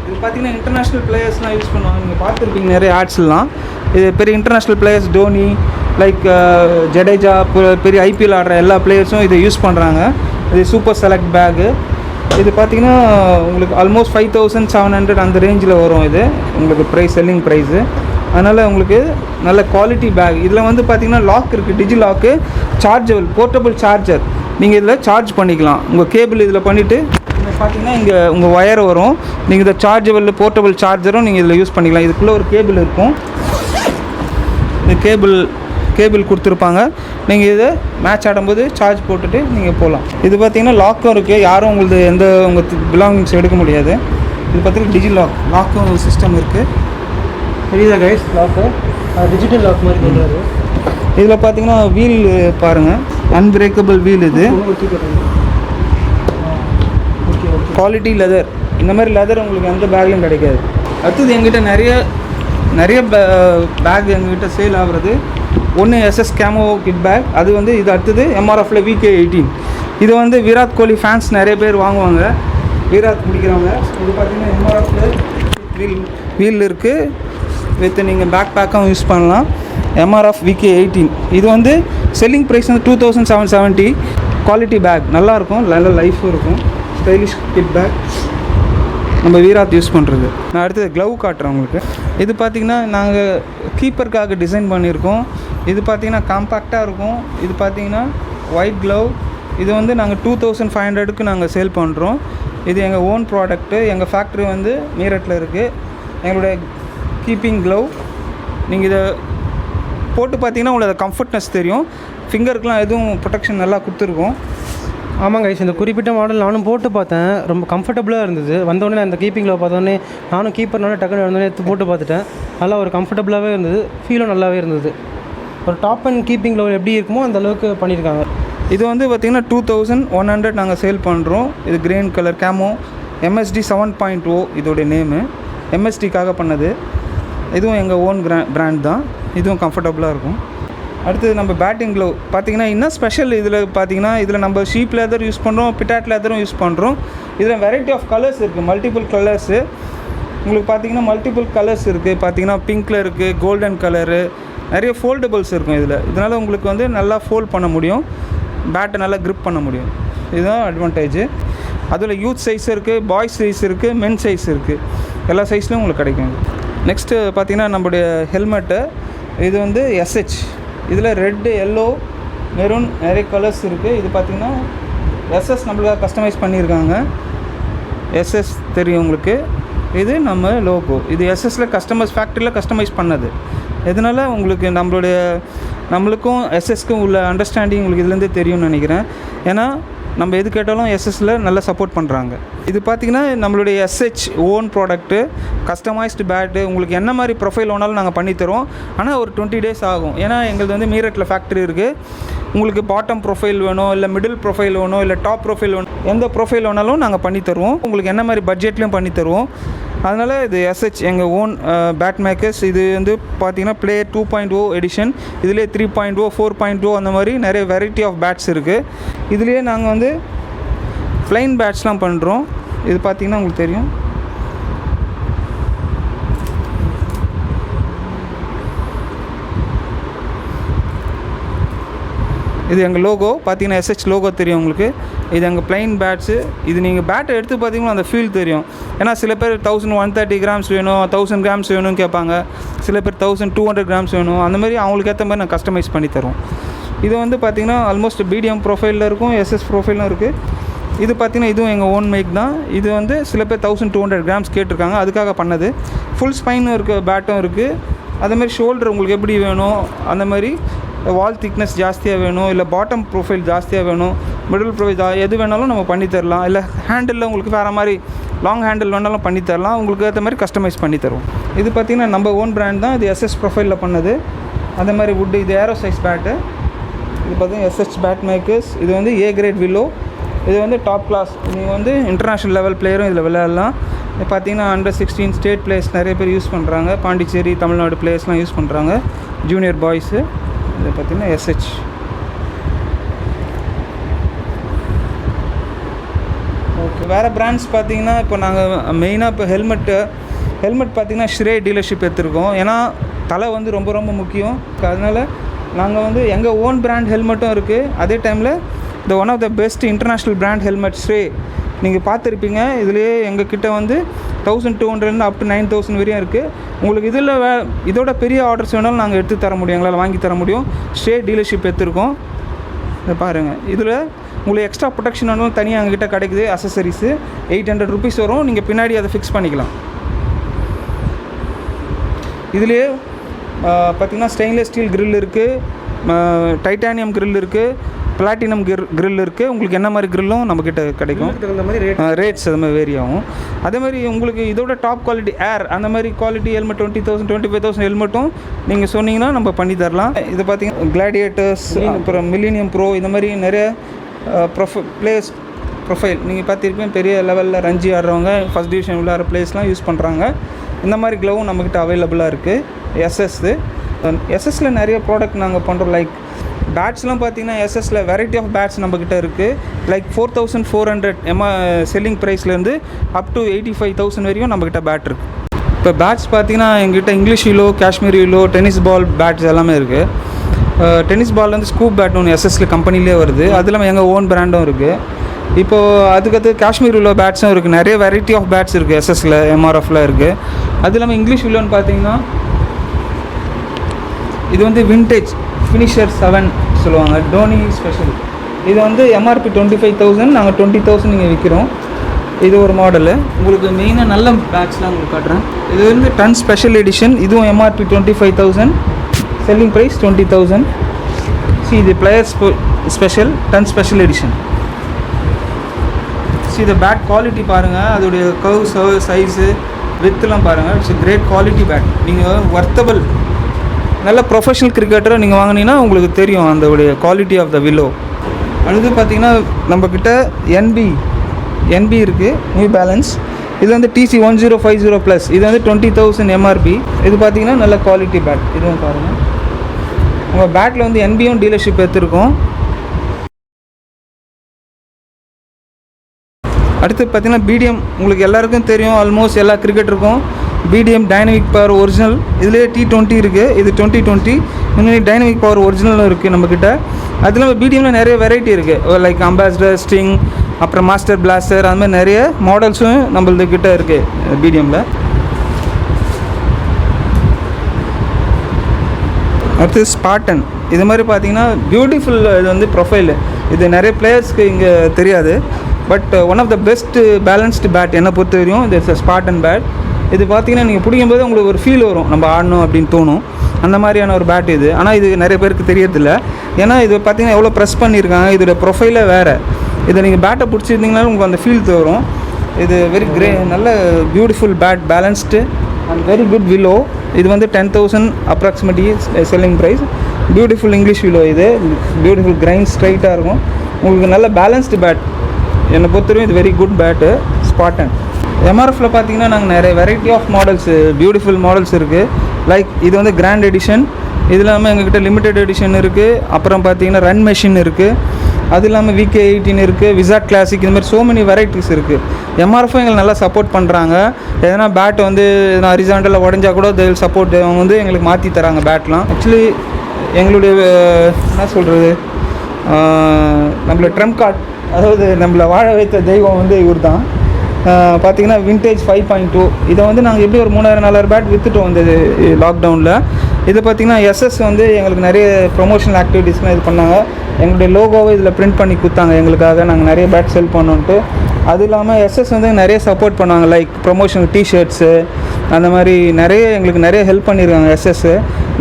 இது பார்த்தீங்கன்னா இன்டர்நேஷ்னல் பிளேயர்ஸ்லாம் யூஸ் பண்ணுவாங்க. நீங்கள் பார்த்துருப்பீங்க நிறைய ஆட்ஸ்லாம். இது பெரிய international players Dhoni like Jadeja பெரிய ஐபிஎல் ஆடுற எல்லா பிளேயர்ஸும் இதை யூஸ் பண்ணுறாங்க. இது சூப்பர் செலக்ட் பேக்கு. இது பார்த்தீங்கன்னா உங்களுக்கு ஆல்மோஸ்ட் 5700 அந்த ரேஞ்சில் வரும். இது உங்களுக்கு ப்ரைஸ் செல்லிங் ப்ரைஸு. அதனால் உங்களுக்கு நல்ல குவாலிட்டி பேக். இதில் வந்து பார்த்தீங்கன்னா லாக் இருக்குது, டிஜி லாக்கு, சார்ஜபிள் போர்ட்டபிள் சார்ஜர். நீங்கள் இதில் சார்ஜ் பண்ணிக்கலாம். உங்கள் கேபிள் இதில் பண்ணிவிட்டு பார்த்தீங்கன்னா இங்கே உங்கள் ஒயர் வரும். நீங்கள் இந்த சார்ஜபிள் போர்ட்டபிள் சார்ஜரும் நீங்கள் இதில் யூஸ் பண்ணிக்கலாம். இதுக்குள்ளே ஒரு கேபிள் இருக்கும். இந்த கேபிள் கொடுத்துருப்பாங்க. நீங்கள் இதை மேட்ச் ஆடும்போது சார்ஜ் போட்டுட்டு நீங்கள் போகலாம். இது பார்த்தீங்கன்னா லாக்கும் இருக்குது. யாரும் உங்களுக்கு உங்கள் பிலாங்கிங்ஸ் எடுக்க முடியாது. இது பார்த்தீங்கன்னா டிஜி லாக்கும் சிஸ்டம் இருக்குது. தெரியுதா கைஸ்? லாக்கு டிஜிட்டல் லாக் மாதிரி பண்ணுறாரு. இதில் பார்த்தீங்கன்னா வீல் பாருங்கள், அன்பிரேக்கபிள் வீல். இது குவாலிட்டி லெதர். இந்த மாதிரி லெதர் உங்களுக்கு எந்த பேக்லையும் கிடைக்காது. அடுத்தது எங்கிட்ட நிறைய பேக் எங்ககிட்ட சேல் ஆகுறது. ஒன்று எஸ்எஸ் கேமோ கிட் பேக். அது வந்து இது அடுத்தது எம்ஆர்எஃப்ல VK18. இது வந்து விராட் கோலி ஃபேன்ஸ் நிறைய பேர் வாங்குவாங்க, விராட் பிடிக்கிறவங்க. இது பார்த்தீங்கன்னா எம்ஆர்எஃப்ல வீல் இருக்குது. வித் நீங்கள் பேக் பேக்கும் யூஸ் பண்ணலாம். MRF VK18. இது வந்து செல்லிங் ப்ரைஸ் வந்து 2770. குவாலிட்டி பேக் நல்லாயிருக்கும், நல்ல லைஃபும் இருக்கும். ஸ்டைலிஷ் கிட் பேக் நம்ம வீராத் யூஸ் பண்ணுறது. நான் அடுத்தது க்ளவ் காட்டுறேன் உங்களுக்கு. இது பார்த்திங்கன்னா நாங்கள் கீப்பருக்காக டிசைன் பண்ணியிருக்கோம். இது பார்த்திங்கன்னா காம்பேக்டாக இருக்கும். இது பார்த்திங்கன்னா ஒயிட் க்ளவ். இது வந்து நாங்கள் 2500க்கு நாங்கள் சேல் பண்ணுறோம். இது எங்கள் ஓன் ப்ராடக்ட்டு. எங்கள் ஃபேக்ட்ரி வந்து மீரட்டில் இருக்குது. எங்களுடைய கீப்பிங் க்ளவ். நீங்கள் இதை போட்டு பார்த்தீங்கன்னா உங்களுக்கு கம்ஃபர்ட்னஸ் தெரியும். ஃபிங்கருக்குலாம் எதுவும் ப்ரொடெக்ஷன் நல்லா கொடுத்துருக்கோம். ஆமாங்க கைஸ், இந்த குறிப்பிட்ட மாடல் நானும் போட்டு பார்த்தேன். ரொம்ப கம்ஃபர்டபுளாக இருந்தது. வந்தோடனே அந்த கீப்பிங்கில் பார்த்தோன்னே நானும் கீப்பர்னால டக்குன்னு வந்தோடனே எடுத்து போட்டு பார்த்துட்டேன். நல்லா ஒரு கம்ஃபர்டபுளாகவே இருந்தது, ஃபீலும் நல்லாவே இருந்தது. ஒரு டாப் அண்ட் கீப்பிங் லெவல் எப்படி இருக்குமோ அந்த அளவுக்கு பண்ணியிருக்காங்க. இது வந்து பார்த்திங்கன்னா 2100 நாங்கள் சேல் பண்ணுறோம். இது கிரீன் கலர் கேமோ MSD 7.0 இதோடைய நேமு. MSDக்காக பண்ணது. இதுவும் எங்கள் ஓன் பிராண்ட் தான். இதுவும் கம்ஃபர்டபுளாக இருக்கும். அடுத்தது நம்ம பேட்டிங் க்ளவ் பார்த்திங்கன்னா இன்னும் ஸ்பெஷல். இதில் பார்த்திங்கன்னா இதில் நம்ம ஷீப் லெதர் யூஸ் பண்ணுறோம், பிட்டாட் லெதரும் யூஸ் பண்ணுறோம். இதில் வெரைட்டி ஆஃப் கலர்ஸ் இருக்குது, மல்டிபிள் கலர்ஸு. உங்களுக்கு பார்த்திங்கன்னா மல்டிபிள் கலர்ஸ் இருக்குது. பார்த்திங்கன்னா பிங்க்கில் இருக்குது, கோல்டன் கலரு, நிறைய ஃபோல்டபுள்ஸ் இருக்கும் இதில். இதனால் உங்களுக்கு வந்து நல்லா ஃபோல்ட் பண்ண முடியும், பேட்டை நல்லா க்ரிப் பண்ண முடியும். இதுதான் அட்வான்டேஜ். அதில் யூத் சைஸ் இருக்குது, பாய்ஸ் சைஸ் இருக்குது, மென் சைஸ் இருக்குது. எல்லா சைஸ்லையும் உங்களுக்கு கிடைக்கும். நெக்ஸ்ட்டு பார்த்திங்கன்னா நம்மளுடைய ஹெல்மெட்டு. இது வந்து SH. இதில் ரெட்டு, எல்லோ, மெரூன் நிறைய கலர்ஸ் இருக்குது. இது பார்த்திங்கன்னா SS நம்மளுக்காக கஸ்டமைஸ் பண்ணியிருக்காங்க. SS தெரியும் உங்களுக்கு. இது நம்ம லோகோ. இது SSல கஸ்டமர்ஸ் ஃபேக்ட்ரியில் கஸ்டமைஸ் பண்ணது. இதனால் உங்களுக்கு நம்மளுக்கும் SSக்கும் உள்ள அண்டர்ஸ்டாண்டிங் உங்களுக்கு இதுலேருந்தே தெரியும்னு நினைக்கிறேன். ஏன்னா நம்ம எது கேட்டாலும் SSல நல்லா சப்போர்ட் பண்ணுறாங்க. இது பார்த்திங்கன்னா நம்மளுடைய SH own product, customised bat. உங்களுக்கு என்ன மாதிரி ப்ரொஃபைல் வேணாலும் நாங்கள் பண்ணித்தரோம். ஆனால் ஒரு 20 days ஆகும். ஏன்னா எங்களது வந்து மீரட்டில் ஃபேக்ட்ரி இருக்குது. உங்களுக்கு பாட்டம் ப்ரொஃபைல் வேணும், இல்லை மிடில் ப்ரொஃபைல் வேணும், இல்லை டாப் ப்ரொஃபைல் வேணும், எந்த ப்ரொஃபைல் வேணாலும் நாங்கள் பண்ணித்தருவோம். உங்களுக்கு என்ன மாதிரி பட்ஜெட்லேயும் பண்ணித்தருவோம். அதனால் இது SH எங்கள் ஓன் பேட் மேக்கர்ஸ். இது வந்து பார்த்திங்கன்னா பிளேயர் 2.0 எடிஷன். இதிலே 3.0, 4.0 அந்த மாதிரி நிறைய வெரைட்டி ஆஃப் பேட்ஸ் இருக்குது. இதுலேயே நாங்கள் வந்து ப்ளைன் பேட்ஸ்லாம் பண்ணுறோம். இது பார்த்திங்கன்னா உங்களுக்கு தெரியும். இது எங்கள் லோகோ. பார்த்தீங்கன்னா SH லோகோ தெரியும் உங்களுக்கு. இது எங்கள் ப்ளைன் பேட்ஸு. இது நீங்கள் பேட்டை எடுத்து பார்த்தீங்கன்னா அந்த ஃபீல் தெரியும். ஏன்னா சில பேர் 1130 கிராம்ஸ் வேணும், 1000 கிராம்ஸ் வேணும்னு கேட்பாங்க. சில பேர் 1200 கிராம்ஸ் வேணும். அந்த மாதிரி அவங்களுக்கு ஏற்ற மாதிரி நான் கஸ்டமைஸ் பண்ணி தரோம். இது வந்து பார்த்திங்கன்னா ஆல்மோஸ்ட் BDM ப்ரொஃபைலில் இருக்கும், SS ப்ரொஃபைலும் இருக்குது. இது பார்த்திங்கன்னா இதுவும் எங்கள் ஓன் மேக் தான். இது வந்து சில பேர் 1200 கிராம்ஸ் கேட்டிருக்காங்க, அதுக்காக பண்ணது. ஃபுல் ஸ்பைனும் இருக்குது, பேட்டும் இருக்குது. அதேமாதிரி ஷோல்டர் உங்களுக்கு எப்படி வேணும், அந்த மாதிரி வால் திக்னஸ் ஜாஸ்தியாக வேணும், இல்லை பாட்டம் ப்ரொஃபைல் ஜாஸ்தியாக வேணும், மிடில் ப்ரொஃபைல் எது வேணாலும் நம்ம பண்ணித்தரலாம். இல்லை ஹேண்டிலில் உங்களுக்கு வேறு மாதிரி லாங் ஹேண்டில் வேணாலும் பண்ணித்தரலாம். உங்களுக்கு ஏற்ற மாதிரி கஸ்டமைஸ் பண்ணித்தரும். இது பார்த்திங்கன்னா நம்ம ஓன் பிராண்ட் தான். இது SS ப்ரொஃபைலில் பண்ணது. அதே மாதிரி வுட்டு. இது ஏரோ சைஸ் பேட்டு. இது பார்த்திங்கன்னா SH பேட் மேக்கர்ஸ். இது வந்து A கிரேட் வில்லோ. இது வந்து டாப் கிளாஸ். நீங்கள் வந்து இன்டர்நேஷ்னல் லெவல் பிளேயரும் இதில் விளையாடலாம். இது பார்த்திங்கன்னா Under-16 ஸ்டேட் பிளேயர்ஸ் நிறைய பேர் யூஸ் பண்ணுறாங்க. பாண்டிச்சேரி, தமிழ்நாடு பிளேயர்ஸ்லாம் யூஸ் பண்ணுறாங்க, ஜூனியர் பாய்ஸு. இது பார்த்திங்கன்னா SH. ஓகே, வேறு பிராண்ட்ஸ் பார்த்தீங்கன்னா இப்போ நாங்கள் மெயினாக இப்போ ஹெல்மெட் பார்த்தீங்கன்னா ஷ்ரே டீலர்ஷிப் எடுத்திருக்கோம். ஏன்னா தலை வந்து ரொம்ப ரொம்ப முக்கியம். அதனால் நாங்கள் வந்து எங்கள் ஓன் பிராண்ட் ஹெல்மெட்டும் இருக்குது. அதே டைமில் இந்த one of the best international brand helmet Shrey நீங்கள் பார்த்துருப்பீங்க. இதுலேயே எங்கள் கிட்டே வந்து 1200 அப் டு 9000 வரையும் இருக்குது. உங்களுக்கு இதில் இதோட பெரிய ஆர்டர்ஸ் வேணாலும் நாங்கள் எடுத்து தர முடியும், எங்களால் வாங்கி தர முடியும். ஷ்ரே டீலர்ஷிப் எடுத்திருக்கோம். இதை பாருங்கள். இதில் உங்களுக்கு எக்ஸ்ட்ரா ப்ரொடெக்ஷன் வேணாலும் தனியாக எங்ககிட்ட கிடைக்குது. அசசரிஸு 800 ருபீஸ் வரும். நீங்கள் பின்னாடி அதை ஃபிக்ஸ் பண்ணிக்கலாம். இதுலேயே பார்த்திங்கன்னா ஸ்டெயின்லெஸ் ஸ்டீல் கிரில் இருக்குது, டைட்டானியம் கிரில் இருக்குது, பிளாட்டினம் கிரில் இருக்குது. உங்களுக்கு என்ன மாதிரி கிரில்லும் நம்மக்கிட்ட கிடைக்கும். அந்த மாதிரி ரேட்ஸ் அது மாதிரி வேரி ஆகும். அதே மாதிரி உங்களுக்கு இதோட டாப் குவாலிட்டி ஏர் அந்த மாதிரி குவாலிட்டி ஹெல்மெட் 20,000 25,000 ஹெல்மெட்டும் நீங்கள் சொன்னீங்கன்னா நம்ம பண்ணி தரலாம். இது பார்த்திங்கன்னா கிளாடியேட்டர்ஸ், அப்புறம் மில்லினியம் ப்ரோ, இந்த மாதிரி நிறைய பிளேயர்ஸ் ப்ரொஃபைல் நீங்கள் பார்த்துருப்பீங்க. பெரிய லெவலில் ரஞ்சி ஆடுறவங்க, ஃபஸ்ட் டிவிஷன் உள்ளார பிளேஸ்லாம் யூஸ் பண்ணுறாங்க. இந்த மாதிரி க்ளவும் நம்மக்கிட்ட அவைலபிளாக இருக்குது. எஸ்எஸ்ஸில் நிறைய ப்ராடக்ட் நாங்கள் பண்ணுறோம். லைக் பேட்ஸ்லாம் பார்த்திங்கன்னா எஸ்எஸ்ஸில் வெரைட்டி ஆஃப் பேட்ஸ் நம்மக்கிட்ட இருக்குது. லைக் 4,400 செல்லிங் ப்ரைஸ்லேருந்து அப் டு 85,000 வரையும் நம்மக்கிட்ட பேட் இருக்குது. இப்போ பேட்ஸ் பார்த்திங்கன்னா எங்ககிட்ட English willow, Kashmir willow, tennis ball bats எல்லாமே இருக்குது. டென்னிஸ் பால் வந்து ஸ்கூப் பேட் ஒன்று எஸ்எஸ்ஸில் கம்பெனிலே வருது. அது இல்லாமல் எங்கள் ஓன் பிராண்டும் இருக்குது. இப்போது அதுக்கடுத்து காஷ்மீர் வில்லோ பேட்ஸும் இருக்குது. நிறைய வெரைட்டி ஆஃப் பேட்ஸ் இருக்குது. எஸ்எஸ்ஸில் எம்ஆர்எஃப்பில் இருக்குது. அது இல்லாமல் இங்கிலீஷ் வில்லோன்னு பார்த்தீங்கன்னா இது வந்து விண்டேஜ் ஃபினிஷர் 7 சொல்லுவாங்க, டோனி ஸ்பெஷல். இது வந்து எம்ஆர்பி 25,000, நாங்கள் 20,000 நீங்கள் விற்கிறோம். இது ஒரு மாடலு. உங்களுக்கு மெயினாக நல்ல பேட்ஸ்லாம் உங்களுக்கு காட்டுறேன். இது வந்து 10 ஸ்பெஷல் எடிஷன். இதுவும் எம்ஆர்பி 25,000, செல்லிங் ப்ரைஸ் 20,000. இது பிளேயர்ஸ் ஸ்பெஷல் 10 ஸ்பெஷல் எடிஷன். இந்த பேட் குவாலிட்டி பாருங்கள், அதோடைய கர்வ் சைஸு வித்துலாம் பாருங்கள். It's great quality bat. நீங்கள் வர்த்தபிள் நல்ல ப்ரொஃபஷனல் கிரிக்கெட்டரை நீங்கள் வாங்கினீங்கன்னா உங்களுக்கு தெரியும் அதோடைய குவாலிட்டி ஆஃப் த வில்லோ. அடுத்து பார்த்திங்கன்னா நம்மக்கிட்ட NB இருக்குது, நியூ பேலன்ஸ். இது வந்து TC 1050+. இது வந்து 20,000 எம்ஆர்பி. இது பார்த்திங்கன்னா நல்ல குவாலிட்டி பேட். இதுவும் பாருங்கள். உங்கள் பேட்டில் வந்து NBயும் டீலர்ஷிப் எடுத்துருக்கோம். அடுத்து பார்த்திங்கன்னா BDM உங்களுக்கு எல்லாருக்கும் தெரியும். ஆல்மோஸ்ட் எல்லா கிரிக்கெட்டருக்கும் BDM டைனமிக் பவர் ஒரிஜினல். இதுலேயே T20 இருக்குது. இது 2020. இன்னும் டைனமிக் பவர் ஒரிஜினலும் இருக்குது நம்மக்கிட்ட. அது இல்லாமல் BDMல நிறைய வெரைட்டி இருக்குது. லைக் அம்பாசிடர், ஸ்டிங், அப்புறம் மாஸ்டர் பிளாஸ்டர், அந்த மாதிரி நிறைய மாடல்ஸும் நம்மள்கிட்ட இருக்குது BDMல. அடுத்து ஸ்பார்டன். இது மாதிரி பார்த்திங்கன்னா பியூட்டிஃபுல். இது வந்து ப்ரொஃபைலு. இது நிறைய பிளேயர்ஸ்க்கு இங்கே தெரியாது. But one of the best balanced bat என்னை பொறுத்த வரையும் இது ஸ்பார்டன் பேட். இது பார்த்திங்கன்னா நீங்கள் பிடிக்கும்போது உங்களுக்கு ஒரு ஃபீல் வரும், நம்ம ஆடணும் அப்படின்னு தோணும். அந்த மாதிரியான ஒரு பேட் இது. ஆனால் இது நிறைய பேருக்கு தெரியறதில்ல. ஏன்னா இது பார்த்திங்கன்னா எவ்வளோ ப்ரெஸ் பண்ணியிருக்காங்க. இதோட ப்ரொஃபைலே வேறு. இதை நீங்கள் பேட்டை பிடிச்சிருந்தீங்கனாலும் உங்களுக்கு அந்த ஃபீல் வரும். இது வெரி நல்ல beautiful bat, balanced and very good willow. இது வந்து 10,000 approximately selling price. Beautiful English willow. இது பியூட்டிஃபுல் கிரைன் ஸ்ட்ரைட்டாக இருக்கும். உங்களுக்கு நல்ல பேலன்ஸ்டு பேட். என்னை பொறுத்தவரையும் இது வெரி குட் பேட்டு ஸ்பார்டன். எம்ஆர்எஃப்பில் பார்த்தீங்கன்னா நாங்கள் நிறைய variety of models, beautiful models இருக்குது. லைக் இது வந்து கிராண்ட் எடிஷன். இது இல்லாமல் எங்ககிட்ட லிமிடெட் எடிஷன் இருக்குது. அப்புறம் பார்த்தீங்கன்னா ரன் மெஷின் இருக்குது. அது இல்லாமல் VK18 இருக்குது, விசாட் கிளாசிக். இந்த மாதிரி மெனி வெரைட்டிஸ் இருக்குது. எம்ஆர்எஃப்பும் எங்களுக்கு நல்லா சப்போர்ட் பண்ணுறாங்க. எதனா பேட் வந்து எதனா ஹரிசாண்டலில் உடஞ்சா கூட they will support. அவங்க வந்து எங்களுக்கு மாற்றி தராங்க பேட்லாம். ஆக்சுவலி எங்களுடைய என்ன சொல்கிறது, நம்மளோட ட்ரம்ப் கார்டு, அதாவது நம்மளை வாழ வைத்த தெய்வம் வந்து இவர் தான். பார்த்திங்கன்னா விண்டேஜ் 5.2. இதை வந்து நாங்கள் எப்படி ஒரு 3,000-4,000 பேட் விற்றுட்டோம் இந்த லாக்டவுனில். இது பார்த்திங்கன்னா SS வந்து எங்களுக்கு நிறைய ப்ரொமோஷனல் ஆக்டிவிட்டீஸ்லாம் இது பண்ணாங்க. எங்களுடைய லோகோவை இதில் பிரிண்ட் பண்ணி கொடுத்தாங்க எங்களுக்காக. நாங்கள் நிறைய பேட் செல் பண்ணோன்ட்டு. அது இல்லாமல் SS வந்து நிறைய சப்போர்ட் பண்ணுவாங்க. லைக் ப்ரொமோஷனல் டிஷர்ட்ஸு அந்த மாதிரி எங்களுக்கு நிறைய ஹெல்ப் பண்ணியிருக்காங்க SS.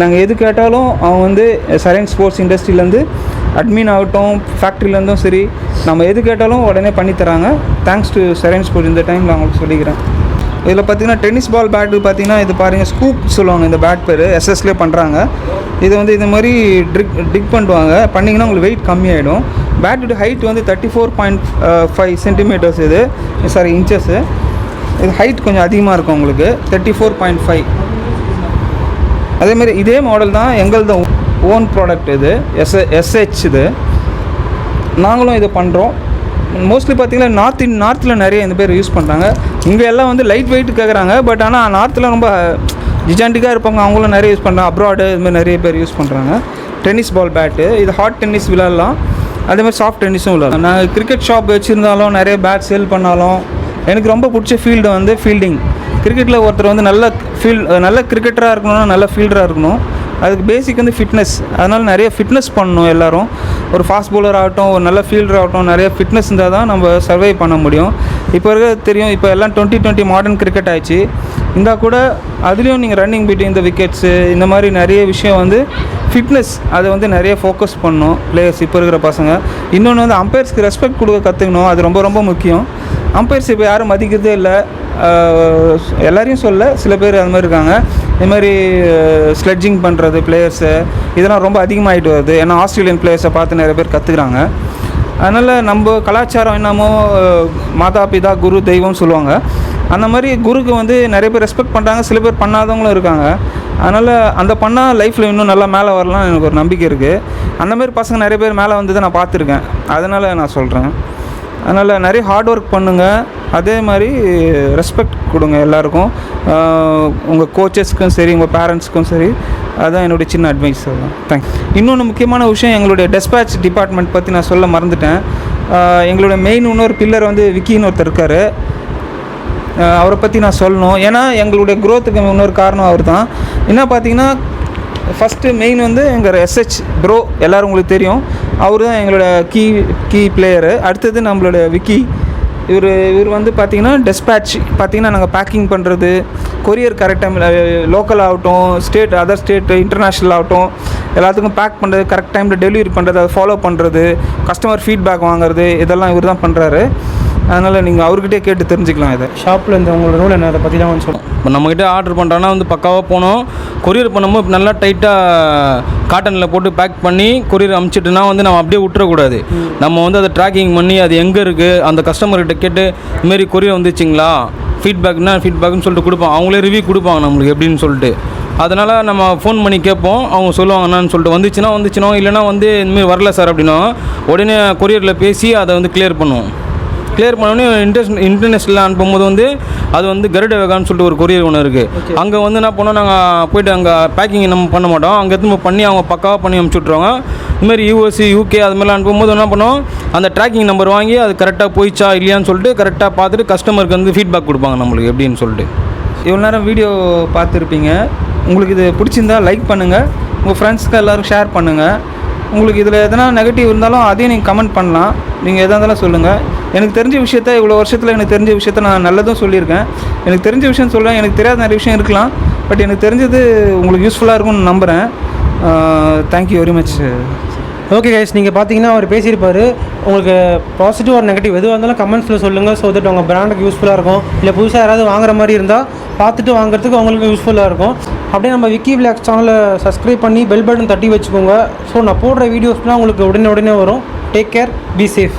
நாங்கள் எது கேட்டாலும் அவங்க வந்து சரைன் ஸ்போர்ட்ஸ் இண்டஸ்ட்ரியிலேருந்து அட்மின் ஆகட்டும், ஃபேக்ட்ரிலேருந்தும் சரி, நம்ம எது கேட்டாலும் உடனே பண்ணித்தராங்க. Thanks to Sarain sports. இந்த டைம் நான் உங்களுக்கு சொல்லிக்கிறேன். இதில் பார்த்திங்கன்னா டென்னிஸ் பால் பேட்டு பார்த்திங்கன்னா இது பாருங்கள், ஸ்கூப் சொல்லுவாங்க இந்த பேட் பேர். SSலேயே பண்ணுறாங்க. இது வந்து இது மாதிரி டிக் பண்ணுவாங்க. பண்ணிங்கன்னா உங்களுக்கு வெயிட் கம்மியாகிடும். பேட்டோட ஹைட் வந்து 34.5 சென்டிமீட்டர்ஸ். இது இன்ச்சஸ்ஸு. இது ஹைட் கொஞ்சம் அதிகமாக இருக்கும் உங்களுக்கு, 34.5. அதேமாதிரி இதே மாடல் தான் எங்களது ஓன் ப்ராடக்ட். இது SH. இது நாங்களும் இதை பண்ணுறோம். மோஸ்ட்லி பார்த்தீங்கன்னா நார்த்தில் நிறைய இந்த பேர் யூஸ் பண்ணுறாங்க. இங்கே எல்லாம் வந்து லைட் வெயிட் கேட்குறாங்க. பட் ஆனால் நார்த்தில் ரொம்ப ஜிஜாண்டிக்காக இருப்பாங்க, அவங்களும் நிறைய யூஸ் பண்ணுறாங்க. அப்ராடு இதுமாதிரி நிறைய பேர் யூஸ் பண்ணுறாங்க. டென்னிஸ் பால் பேட்டு, இது ஹாட் டென்னிஸ் விளாட்லாம், அதேமாதிரி சாஃப்ட் டென்னிஸும் விளாட்லாம். நான் கிரிக்கெட் ஷாப் வச்சுருந்தாலும் நிறைய பேட் சேல் பண்ணாலும் எனக்கு ரொம்ப பிடிச்ச ஃபீல்டு வந்து ஃபீல்டிங். கிரிக்கெட்டில் ஒருத்தர் வந்து நல்ல கிரிக்கெட்டராக இருக்கணும்னா நல்ல ஃபீல்டராக இருக்கணும். அதுக்கு பேசிக் வந்து ஃபிட்னஸ். அதனால் நிறைய ஃபிட்னஸ் பண்ணணும் எல்லோரும். ஒரு ஃபாஸ்ட் பவுலர் ஆகட்டும், ஒரு நல்ல ஃபீல்டர் ஆகட்டும், நிறைய ஃபிட்னஸ் இருந்தால் தான் நம்ம சர்வை பண்ண முடியும். இப்போ இருக்க தெரியும், இப்போ எல்லாம் 2020 மாடர்ன் கிரிக்கெட் ஆயிடுச்சு. இருந்தால் கூட அதுலேயும் நீங்கள் ரன்னிங் பிட்வீன் இந்த விக்கெட்ஸு இந்த மாதிரி நிறைய விஷயம் வந்து ஃபிட்னஸ் அதை வந்து நிறைய ஃபோக்கஸ் பண்ணணும் பிளேயர்ஸ் இப்போ இருக்கிற பசங்க. இன்னொன்று வந்து அம்பையர்ஸ்க்கு ரெஸ்பெக்ட் கொடுக்க கற்றுக்கணும், அது ரொம்ப ரொம்ப முக்கியம். அம்பையர்ஸ் இப்போ யாரும் மதிக்கிறதே இல்லை. எல்லாரையும் சொல்ல, சில பேர் அது மாதிரி இருக்காங்க. இது மாதிரி ஸ்லெட்ஜிங் பண்ணுறது பிளேயர்ஸு இதெல்லாம் ரொம்ப அதிகமாகிட்டு வருது. ஏன்னா ஆஸ்திரேலியன் பிளேயர்ஸை பார்த்து நிறைய பேர் கற்றுக்குறாங்க. அதனால் நம்ம கலாச்சாரம் என்னமோ மாதா பிதா குரு தெய்வம்னு சொல்லுவாங்க. அந்த மாதிரி குருக்கு வந்து நிறைய பேர் ரெஸ்பெக்ட் பண்ணுறாங்க, சில பேர் பண்ணாதவங்களும் இருக்காங்க. அதனால் அந்த பண்ணால் லைஃப்பில் இன்னும் நல்லா மேலே வரலாம் எனக்கு ஒரு நம்பிக்கை இருக்குது. அந்தமாரி பசங்க நிறைய பேர் மேலே வந்ததை நான் பார்த்துருக்கேன். அதனால் நான் சொல்கிறேன். அதனால் நிறைய ஹார்ட் ஒர்க் பண்ணுங்கள், அதே மாதிரி ரெஸ்பெக்ட் கொடுங்க எல்லாருக்கும், உங்கள் கோச்சஸ்க்கும் சரி, உங்கள் பேரண்ட்ஸ்க்கும் சரி. அதுதான் என்னுடைய சின்ன அட்வைஸ். தேங்க்ஸ். இன்னொன்று முக்கியமான விஷயம், எங்களுடைய டெஸ்பேட்ச் டிபார்ட்மெண்ட் பற்றி நான் சொல்ல மறந்துட்டேன். எங்களுடைய மெயின் இன்னொரு பில்லர் வந்து விக்கின்னு ஒருத்தர் இருக்கார். அவரை பற்றி நான் சொல்லணும். ஏன்னா எங்களுடைய க்ரோத்துக்கு இன்னொரு காரணம் அவர் தான். என்ன பார்த்தீங்கன்னா, ஃபஸ்ட்டு மெயின் வந்து எங்கள் SH ப்ரோ, எல்லோரும் உங்களுக்கு தெரியும், அவர் தான் எங்களோட கீ பிளேயரு. அடுத்தது நம்மளோட விக்கி. இவர் வந்து பார்த்திங்கன்னா டெஸ்பேட்ச் பார்த்திங்கன்னா நாங்கள் பேக்கிங் பண்ணுறது, கொரியர் கரெக்டாக லோக்கல் ஆகட்டும், அதர் ஸ்டேட் இன்டர்நேஷ்னல் ஆகட்டும், எல்லாத்துக்கும் பேக் பண்ணுறது, கரெக்ட் டைமில் டெலிவரி பண்ணுறது, அதை ஃபாலோ பண்ணுறது, கஸ்டமர் ஃபீட்பேக் வாங்குறது, இதெல்லாம் இவர் தான் பண்ணுறாரு. அதனால் நீங்கள் அவர்கிட்டே கேட்டு தெரிஞ்சுக்கலாம். இதை ஷாப்பில் இந்த உங்களோட ரூல் என்ன, அதை பற்றி தான் வந்து சொல்லுவோம். இப்போ நம்மக்கிட்ட ஆர்டர் பண்ணுறோன்னா வந்து பக்காவாக போனோம், கொரியர் பண்ணும்போது நல்லா டைட்டாக காட்டனில் போட்டு பேக் பண்ணி கொரியர் அமுச்சிட்டுனா வந்து நம்ம அப்படியே விட்டுறக்கூடாது. நம்ம வந்து அதை ட்ராக்கிங் பண்ணி அது எங்கே இருக்குது அந்த கஸ்டமர்கிட்ட கேட்டு இதுமாரி கொரியர் வந்துச்சிங்களா, ஃபீட்பேக்னு சொல்லிட்டு கொடுப்போம். அவங்களே ரிவ்யூ கொடுப்பாங்க நம்மளுக்கு எப்படின்னு சொல்லிட்டு. அதனால் நம்ம ஃபோன் பண்ணி கேட்போம், அவங்க சொல்லுவாங்க என்னன்னு சொல்லிட்டு. வந்துச்சுன்னா இல்லைனா வந்து இந்தமாரி வரல சார் அப்படின்னா உடனே கொரியரில் பேசி அதை வந்து கிளியர் பண்ணுவோம். கிளியர் பண்ணோடனே இன்டர்நேஷ்னலில் அனுப்பும்போது வந்து அது வந்து கருட வேகான்னு சொல்லிட்டு ஒரு கொரியர் ஒன்று இருக்குது. அங்கே வந்து என்ன பண்ணோம், நாங்கள் போய்ட்டு அங்கே பேக்கிங் நம்ம பண்ண மாட்டோம், அங்கே எடுத்து பண்ணி அவங்க பக்காவாக பண்ணி அனுப்பிச்சி விட்ருவாங்க. இதுமாதிரி US UK அது மாதிரிலாம் அனுப்பும்போது என்ன பண்ணுவோம், அந்த ட்ராக்கிங் நம்பர் வாங்கி அது கரெக்டாக போயிச்சா இல்லையான்னு சொல்லிட்டு கரெக்டாக பார்த்துட்டு கஸ்டமருக்கு வந்து ஃபீட்பேக் கொடுப்பாங்க நம்மளுக்கு எப்படின்னு சொல்லிட்டு. இவ்வளோ நேரம் வீடியோ பார்த்துருப்பீங்க. உங்களுக்கு இது பிடிச்சிருந்தால் லைக் பண்ணுங்கள், உங்கள் ஃப்ரெண்ட்ஸ்க்கு எல்லோரும் ஷேர் பண்ணுங்கள். உங்களுக்கு இதில் எதனா நெகட்டிவ் இருந்தாலும் அதையும் நீங்கள் கமெண்ட் பண்ணலாம். நீங்கள் எதாக இருந்தாலும் சொல்லுங்கள். எனக்கு தெரிஞ்ச விஷயத்த, இவ்வளோ வருஷத்தில் எனக்கு தெரிஞ்ச விஷயத்த நான் நல்லதும் சொல்லியிருக்கேன். எனக்கு தெரிஞ்ச விஷயம் சொல்கிறேன், எனக்கு தெரியாத நிறைய விஷயம் இருக்கலாம். பட் எனக்கு தெரிஞ்சது உங்களுக்கு யூஸ்ஃபுல்லாக இருக்கும்னு நம்புகிறேன். Thank you very much. Okay guys, நீங்கள் பார்த்தீங்கன்னா அவர் பேசியிருப்பார். உங்களுக்கு பாசிட்டிவ் ஒரு நெகட்டிவ் எதுவாக இருந்தாலும் கமெண்ட்ஸில் சொல்லுங்கள். ஸோ தட் உங்கள் பிராண்டுக்கு யூஸ்ஃபுல்லாக இருக்கும். இல்லை புதுசாக யாராவது வாங்குற மாதிரி இருந்தால் பார்த்துட்டு வாங்குறதுக்கு அவங்களுக்கு யூஸ்ஃபுல்லாக இருக்கும். அப்படியே நம்ம விக்கி விலாக்ஸ் சேனலை சப்ஸ்கிரைப் பண்ணி பெல் பட்டன் தட்டி வச்சுக்கோங்க. ஸோ நான் போடுற வீடியோஸ்லாம் உங்களுக்கு உடனே வரும். Take care, be safe.